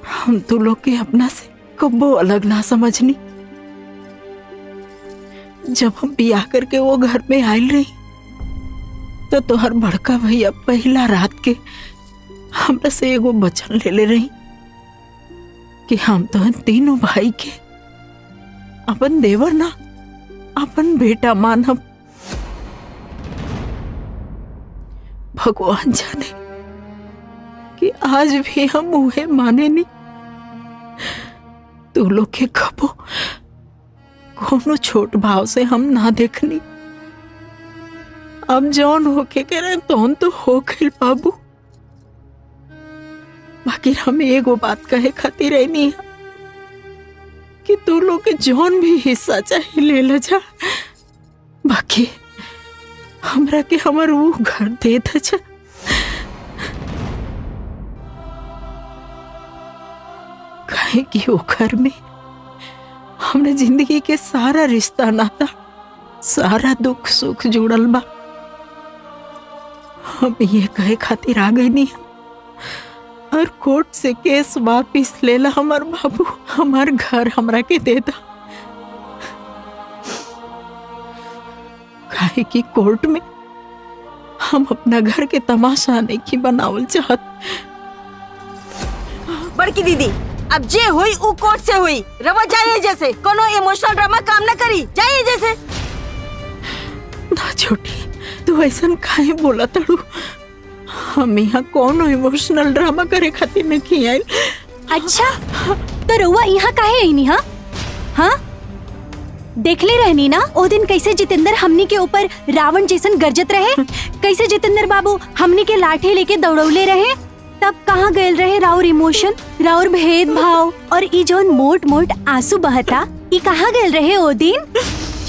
हम तो लोग के अपना से कब्बो अलग ना समझनी। जब हम बियाह करके वो घर में आयल रही तो तोहर बड़का भैया पहला रात के हमरा से एगो वचन ले ले रही कि हम तो तीनों भाई के अपन देवर ना, अपन बेटा मानब। भगवान जाने कि आज भी हम उहे माने नहीं। तू लोग के कबो कोनो छोट भाव से हम ना देखनी। अब जौन होके करे तौन तो हो गइल बाबू। बाकी हम एगो बात कहे खातिर रहनी है कि तू लोग के जौन भी हिस्सा चाहिए ले ल जा। बाकी हमरा के हमर वो घर दे दे जा। काहे कि वो घर में हमने जिंदगी के सारा रिश्ता नाता, सारा दुख सुख जुड़ल बा। हम ये कहे खातिर आ गई नहीं और कोर्ट से केस वापिस लेला हमार बाबू। हमार घर हमरा के दे दा। काहे कि कोर्ट में हम अपना घर के तमाशा नहीं की बनावल चाहत। बड़की दीदी, अब जे हुई उ कोर्ट से हुई। रवा जाइए जैसे, कोनो इमोशनल ड्रामा काम ना करी। जाइए जैसे। ना छोटी, तू ऐसा काहे बोला तड़ू? हम यहाँ कोनो इमोशनल ड्रामा करे खातिर नहीं आए। अच्छा, तो रउआ यहाँ काहे आई नहीं? हाँ हाँ, देखले रहनी ना ओ दिन कैसे जितेंद्र हमनी के ऊपर रावण जैसन गरजत रहे, कैसे जितेंद्र बाबू हमनी के लाठी लेके दौड़ौले रहे। तब कहाँ गए रहे राउर इमोशन, राउर भेदभाव और ई जोन मोट मोट आंसू बहता, ई कहाँ गए रहे ओ दिन?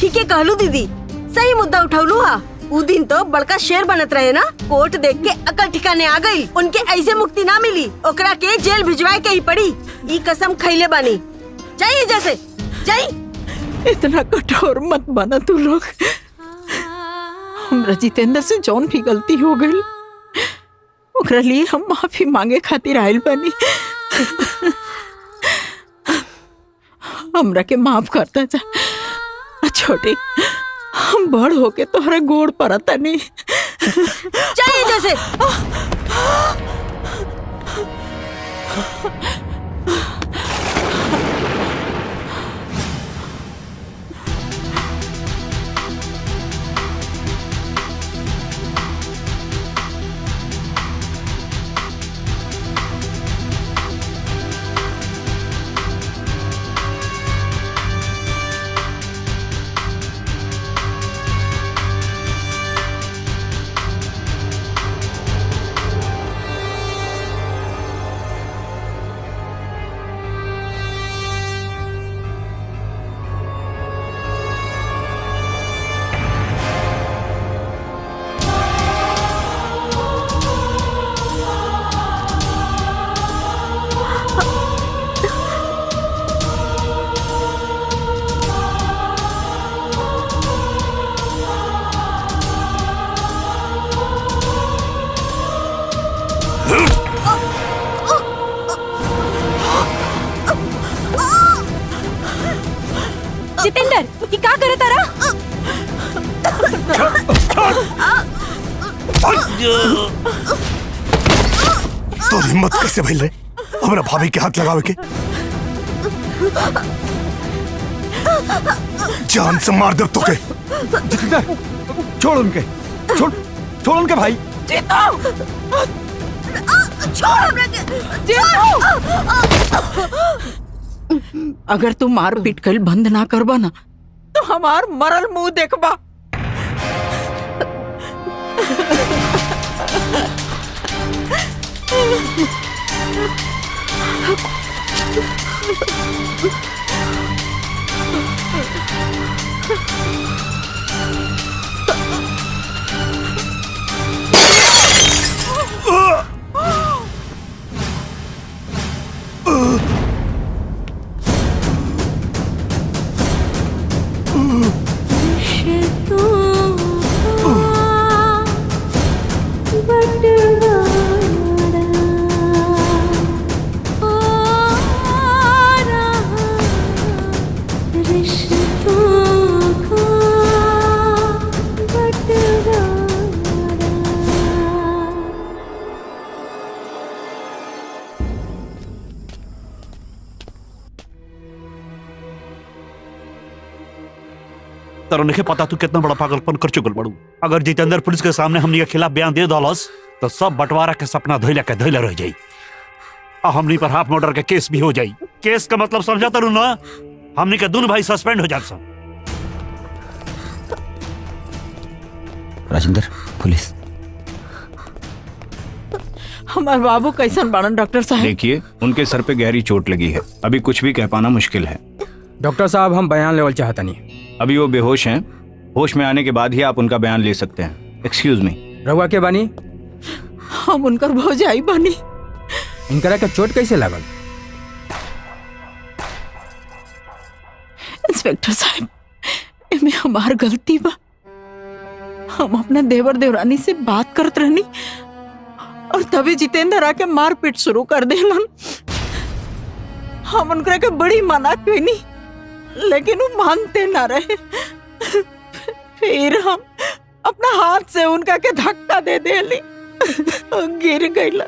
ठीक है कहलू दीदी, सही मुद्दा उठौलू। हा, उ दिन तो बड़का शेर बनत रहे ना। कोर्ट देख के अकल ठिकाने आ गई। उनके ऐसे मुक्ति ना मिली, ओकरा के जेल भिजवाए के ही पड़ी। ई कसम खैले बानी। जाइए जैसे, जाइए। इतना कठोर मत बना तू लोग। हमरा जितेंद्र से जौन भी गलती हो गई ओकरा लिए हम माफी मांगे खातिर आयल बनी। हमरा के माफ करता जा। छोटे, हम बड़ होके तोहरा गोड़ पड़ता नहीं। जाइए जैसे। जितेंद्र, ये का करे तारा? तो हिम्मत कैसे भइल रे हमरा भाभी के हाथ लगावे के? जान से मार दे तो के। छोड़ उनके, छोड़ छोड़ उनके भाई। अगर तू मार पीट कर बंद ना करबा ना तो हमार मरल मुंह देखबा। तरो नहीं पता तू कितना बड़ा पागलपन कर चुकल बड़ू। अगर जितेंद्र पुलिस के सामने हमनी के खिलाफ बयान दे दलस तो सब बंटवारा के सपना धोइला के धोइला रह जाई और हमनी पर हाफ मर्डर के केस भी हो जाई। केस का मतलब समझा तरू ना, हमनी के दोनों भाई सस्पेंड हो जात सब। राजेंद्र, पुलिस। हमारे बाबू कैसन बाड़न डॉक्टर साहब? देखिए, उनके सर पे गहरी चोट लगी है, अभी कुछ भी कह पाना मुश्किल है। डॉक्टर साहब, हम बयान लेवल चाहता नहीं। अभी वो बेहोश हैं, होश में आने के बाद ही आप उनका बयान ले सकते हैं। Excuse me. रहुआ के बानी? हम उनकर भौजाई बानी। इनकरा के चोट कैसे लागल? इंस्पेक्टर साहब, इनमें हमार गलती बा। हम अपने देवर देवरानी से बात करत रहनी और तभी जितेंद्र आके मार पीट शुरू कर देलन। हम उनकरा के बड़ी मना कईनी लेकिन वो मानते ना रहे। फिर हम अपना हाथ से उनका के धक्का दे देली और गिर गईला।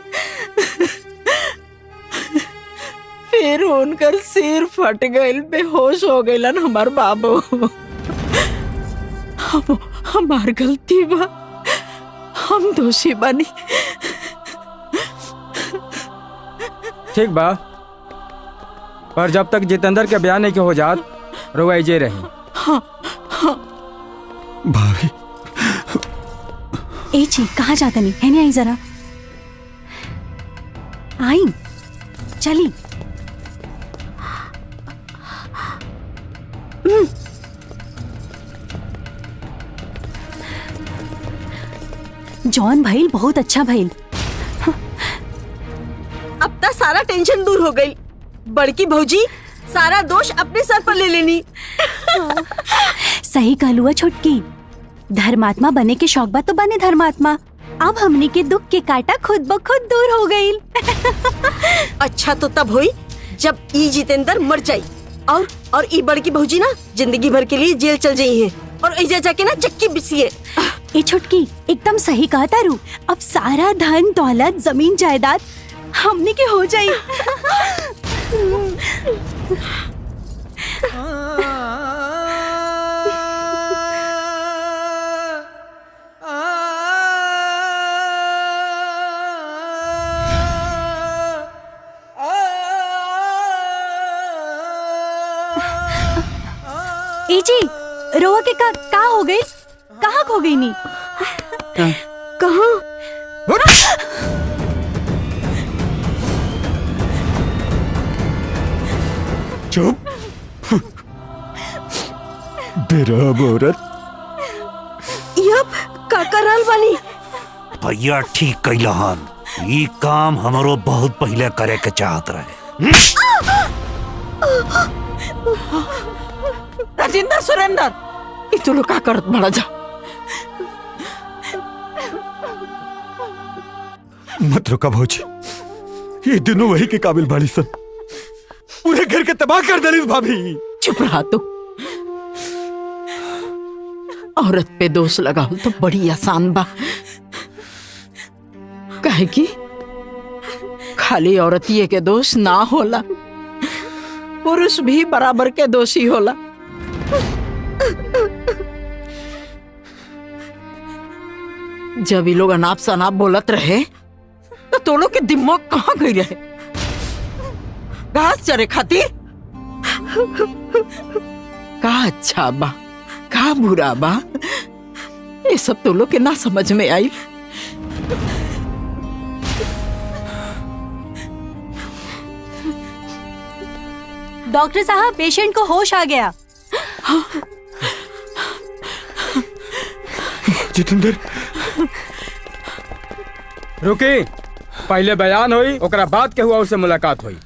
फिर उनकर सिर फट गईल, बेहोश हो गईलन हमार बाबू। हमार गलती बा, हम दोषी बनी। ठीक बा, पर जब तक जितेंद्र के बयान नहीं के हो जात रुआई जे रही। हाँ, हाँ। भाभी। ए ची, कहाँ जाता नहीं है? नहीं आई जरा आई चली। जॉन भाई बहुत अच्छा भाई। अब तक सारा टेंशन दूर हो गई। बड़की भौजी सारा दोष अपने सर पर ले लेनी। सही कहलुआ छोटकी, धर्मात्मा बने के शौक बा तो बने धर्मात्मा। अब हमनी के दुख के कांटा खुद ब खुद दूर हो गई। अच्छा तो तब हुई जब ई जितेंद्र मर जाई और ई बड़की भौजी ना जिंदगी भर के लिए जेल चल जाई है और ऐजा जाके ना चक्की बिसिए। ए छोटकी, एकदम सही कहा तारू। अब सारा धन दौलत जमीन जायदाद हमने के हो जाई। ए जी, रोआ के का हो गई? कहाँ खो गई नी? कहाँ? चुप। बेरहम औरत। यप, का करल बानी? भैया ठीक कैलहन, ई काम हमरो बहुत पहले करे के चाहत रहे। राजेंद्र, सुरेंद्र, ई तू लोग का करत बड़ा जा। मत रुका भौजी, ये दोनों वही के काबिल बाड़ी सन। पूरे घर के तबाह कर देली भाभी। चुप रहा तू। औरत पे दोष लगाओ तो बड़ी आसान बा। काहे कि खाली औरतिये के दोष ना होला, पुरुष भी बराबर के दोषी होला। जब ये लोग अनाप शनाप बोलत रहे तो तोड़ो के दिमाग कहाँ गई रहे? घास चरे खातिर? का अच्छा बा का बुरा बा, ये सब तो लोग के ना समझ में आई। डॉक्टर साहब, पेशेंट को होश आ गया। जितेंद्र, रुकी, पहले बयान हुई, ओकरा बाद के हुआ उससे मुलाकात हुई।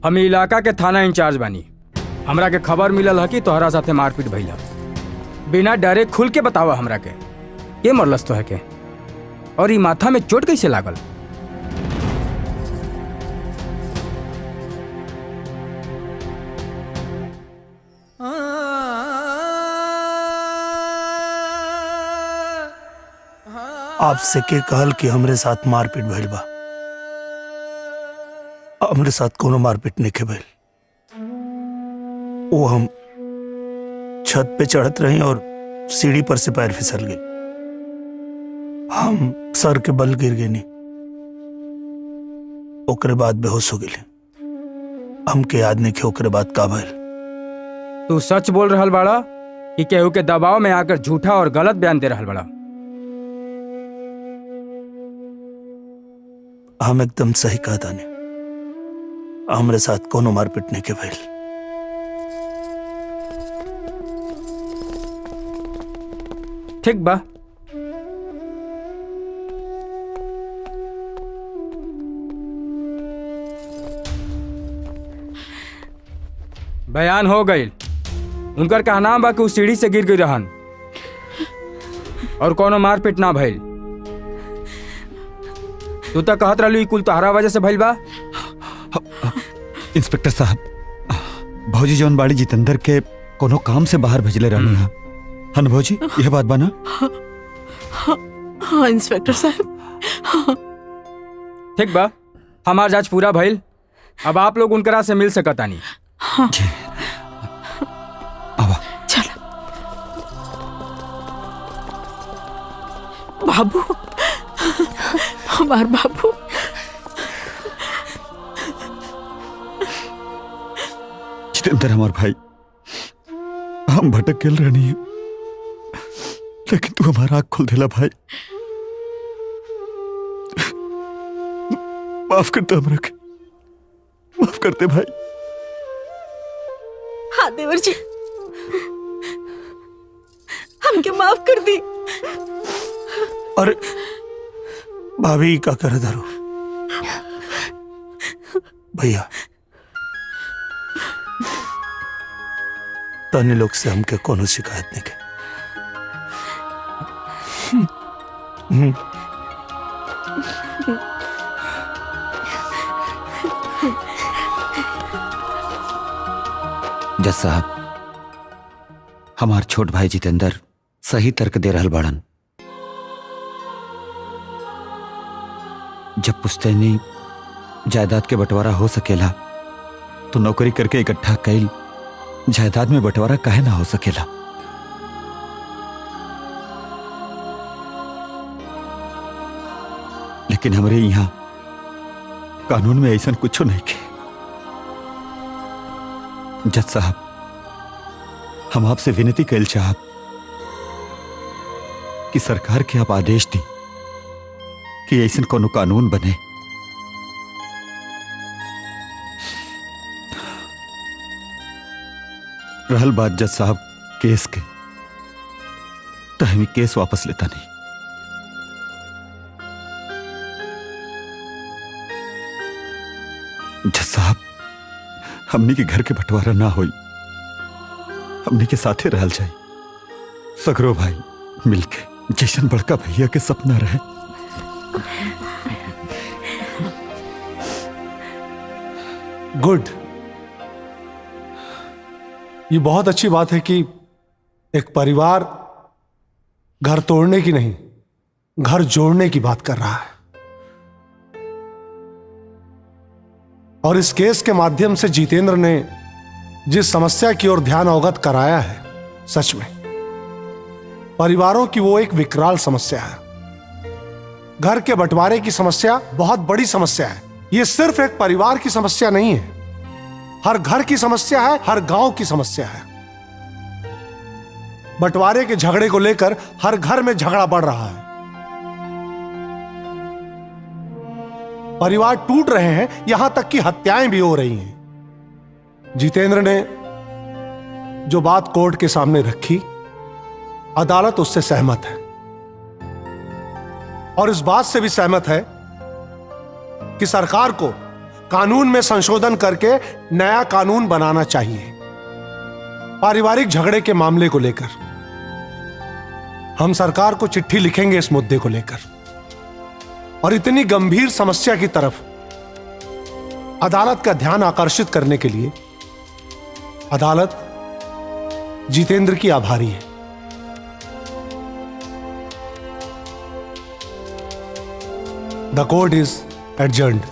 हम इलाका के थाना इंचार्ज बानी। हमरा के खबर मिलल है कि तोहरा साथे मारपीट भइल है। बिना डरे खुल के बतावा हमरा के मरलस तो है के, और ई माथा में चोट कैसे लागल? आपसे के कहल कि हमरे साथ मारपीट भइल बा? हमरे साथ कोनो मारपीट नहीं के भइल। वो हम छत पे चढ़त रही और सीढ़ी पर से पैर फिसल गए। हम सर के बल गिर गए, नहीं ओकरे बाद बेहोश हो गए। हमके याद नहीं कि ओकरे बाद का भइल। तू सच बोल रहल बाड़ा कि केहू के दबाव में आकर झूठा और गलत बयान दे रहल बाड़ा? हम एकदम सही कहा था ने। हमरे साथ कोनो मारपीट नहीं के भइल। ठीक बा, बयान हो गई। उनकर कहना बा कि उ सीढ़ी से गिर गई रहन और कोनो मारपीट ना भइल। तू तो कहत रहलू कुल तोहरा वजह से भइल बा। इंस्पेक्टर साहब, भौजी जौन बाड़ी जितेंद्र के कोनो काम से बाहर भेजले रहनी है। हन भौजी, यह बात बना? हाँ इंस्पेक्टर साहब, हाँ। ठीक बा, हमार जांच पूरा भइल। अब आप लोग उनकरा से मिल सकता नहीं। हाँ। चल बाबू, हमार बाबू। जितेंद्र हमार भाई, हम भटक गेल रहनी है, लेकिन तू हमारा आँख खोल दिला भाई। माफ करते हमरा के, माफ करते भाई। हाँ देवर जी, हमके माफ कर दी। अरे भाभी का कर धरो भैया, तने लोग से हमके कोनो शिकायत नहीं के। जज साहब, हमार छोट भाई जितेंद्र सही तर्क दे रहल बाड़न। जब पुश्तैनी जायदाद के बंटवारा हो सकेला तो नौकरी करके इकट्ठा कैल जायदाद में बंटवारा काहे ना हो सकेला? लेकिन हमरे यहाँ कानून में ऐसा कुछ नहीं के। जज साहब, हम आपसे विनती कैल चाहब कि सरकार के आप आदेश दी कि ऐसा कोनो कानून बने रहल बात जज साहब केस के, तो हम केस वापस लेता नहीं। जज साहब, हमनी के घर के बंटवारा ना होई, हमनी के साथे रहल जाए। सगरो भाई मिलके जैसन बड़का भैया के सपना रहे। गुड। ये बहुत अच्छी बात है कि एक परिवार घर तोड़ने की नहीं, घर जोड़ने की बात कर रहा है। और इस केस के माध्यम से जितेंद्र ने जिस समस्या की ओर ध्यान अवगत कराया है, सच में परिवारों की वो एक विकराल समस्या है। घर के बंटवारे की समस्या बहुत बड़ी समस्या है। ये सिर्फ एक परिवार की समस्या नहीं है, हर घर की समस्या है, हर गांव की समस्या है। बंटवारे के झगड़े को लेकर हर घर में झगड़ा बढ़ रहा है, परिवार टूट रहे हैं, यहां तक कि हत्याएं भी हो रही हैं। जितेंद्र ने जो बात कोर्ट के सामने रखी, अदालत उससे सहमत है और इस बात से भी सहमत है कि सरकार को कानून में संशोधन करके नया कानून बनाना चाहिए। पारिवारिक झगड़े के मामले को लेकर हम सरकार को चिट्ठी लिखेंगे इस मुद्दे को लेकर, और इतनी गंभीर समस्या की तरफ अदालत का ध्यान आकर्षित करने के लिए अदालत जितेंद्र की आभारी है। The court is adjourned.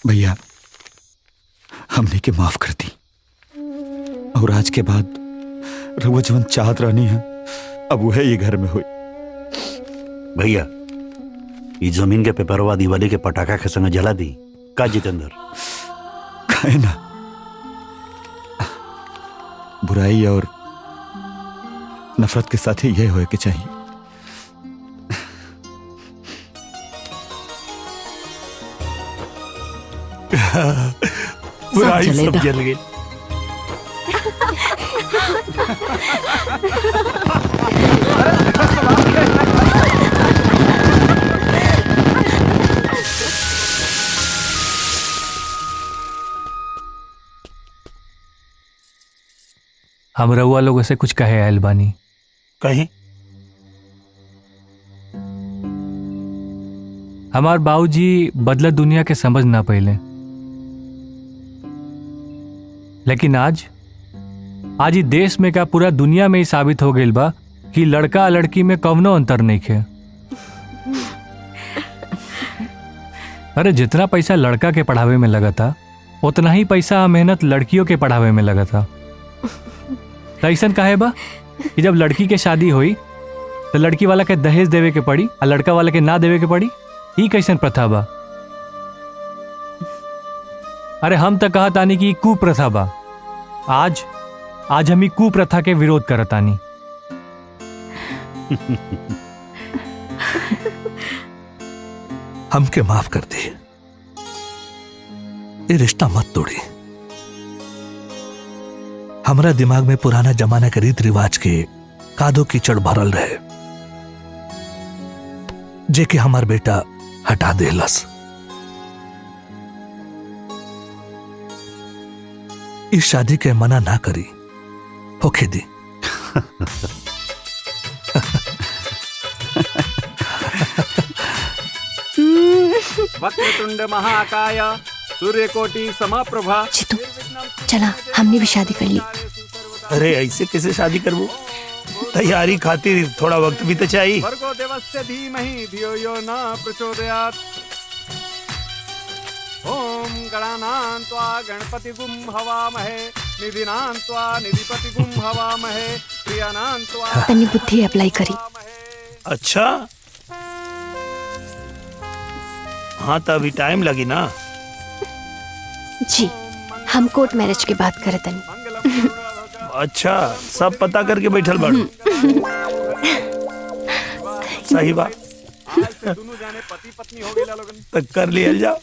भैया, हमने के माफ कर दी और आज के बाद रघुआ जवन चाहत रहनी है अब वो है ये घर में हुई। भैया, ये जमीन के पेपरवा दिवाली के पटाखा के संग जला दी का जितेंद्र? कहे ना, बुराई और नफरत के साथ ही यह होए के चाहिए। बुराई सब जल गई। हम रउआ लोगों से कुछ कहे आयल बानी। कहीं हमार बाबूजी बदलत दुनिया के समझ ना पहले, लेकिन आज ही देश में का पूरा दुनिया में ही साबित हो गई बा कि लड़का लड़की में कवनो अंतर नहीं है। अरे जितना पैसा लड़का के पढ़ावे में लगा था उतना ही पैसा मेहनत लड़कियों के पढ़ावे में लगा था। तो ऐसा काहे बा कि जब लड़की के शादी हुई तो लड़की वाला के दहेज देवे के पड़ी और लड़का वाला के ना देवे के पड़ी? ई कैसन प्रथा बा? अरे हम तो कहा तानी कि कुप्रथा बा। आज हम ही कुप्रथा के विरोध करतानी। हमके माफ कर दे, ये रिश्ता मत तोड़ी। हमरा दिमाग में पुराना जमाना के रीत रिवाज के कादो कीचड़ भरल रहे, जे कि हमार बेटा हटा देलस। इस शादी के मना ना करी, होके दी। वक्रतुंड महाकाय सूर्यकोटि समप्रभा। जीतू, चला हमने भी शादी कर ली। अरे ऐसे कैसे शादी करबो? तैयारी खातिर थोड़ा वक्त भी तो चाहिए। भर्गो देवस्य धीमहि धियो यो न प्रचोदयात्। ओम गणानां त्वा गणपतिगुं हवामहे निधिनां त्वा निधिपतिगुं हवामहे प्रियानां त्वा। तनी बुद्धि अप्लाई करी। अच्छा, हाँ तो अभी टाइम लगी ना। जी, हम कोर्ट मैरिज की बात करे तनी। अच्छा, सब पता करके बैठल बाड़ू। सही बात। दोनों जाने पति पत्नी हो गए लोगन। तो कर लिया जाओ।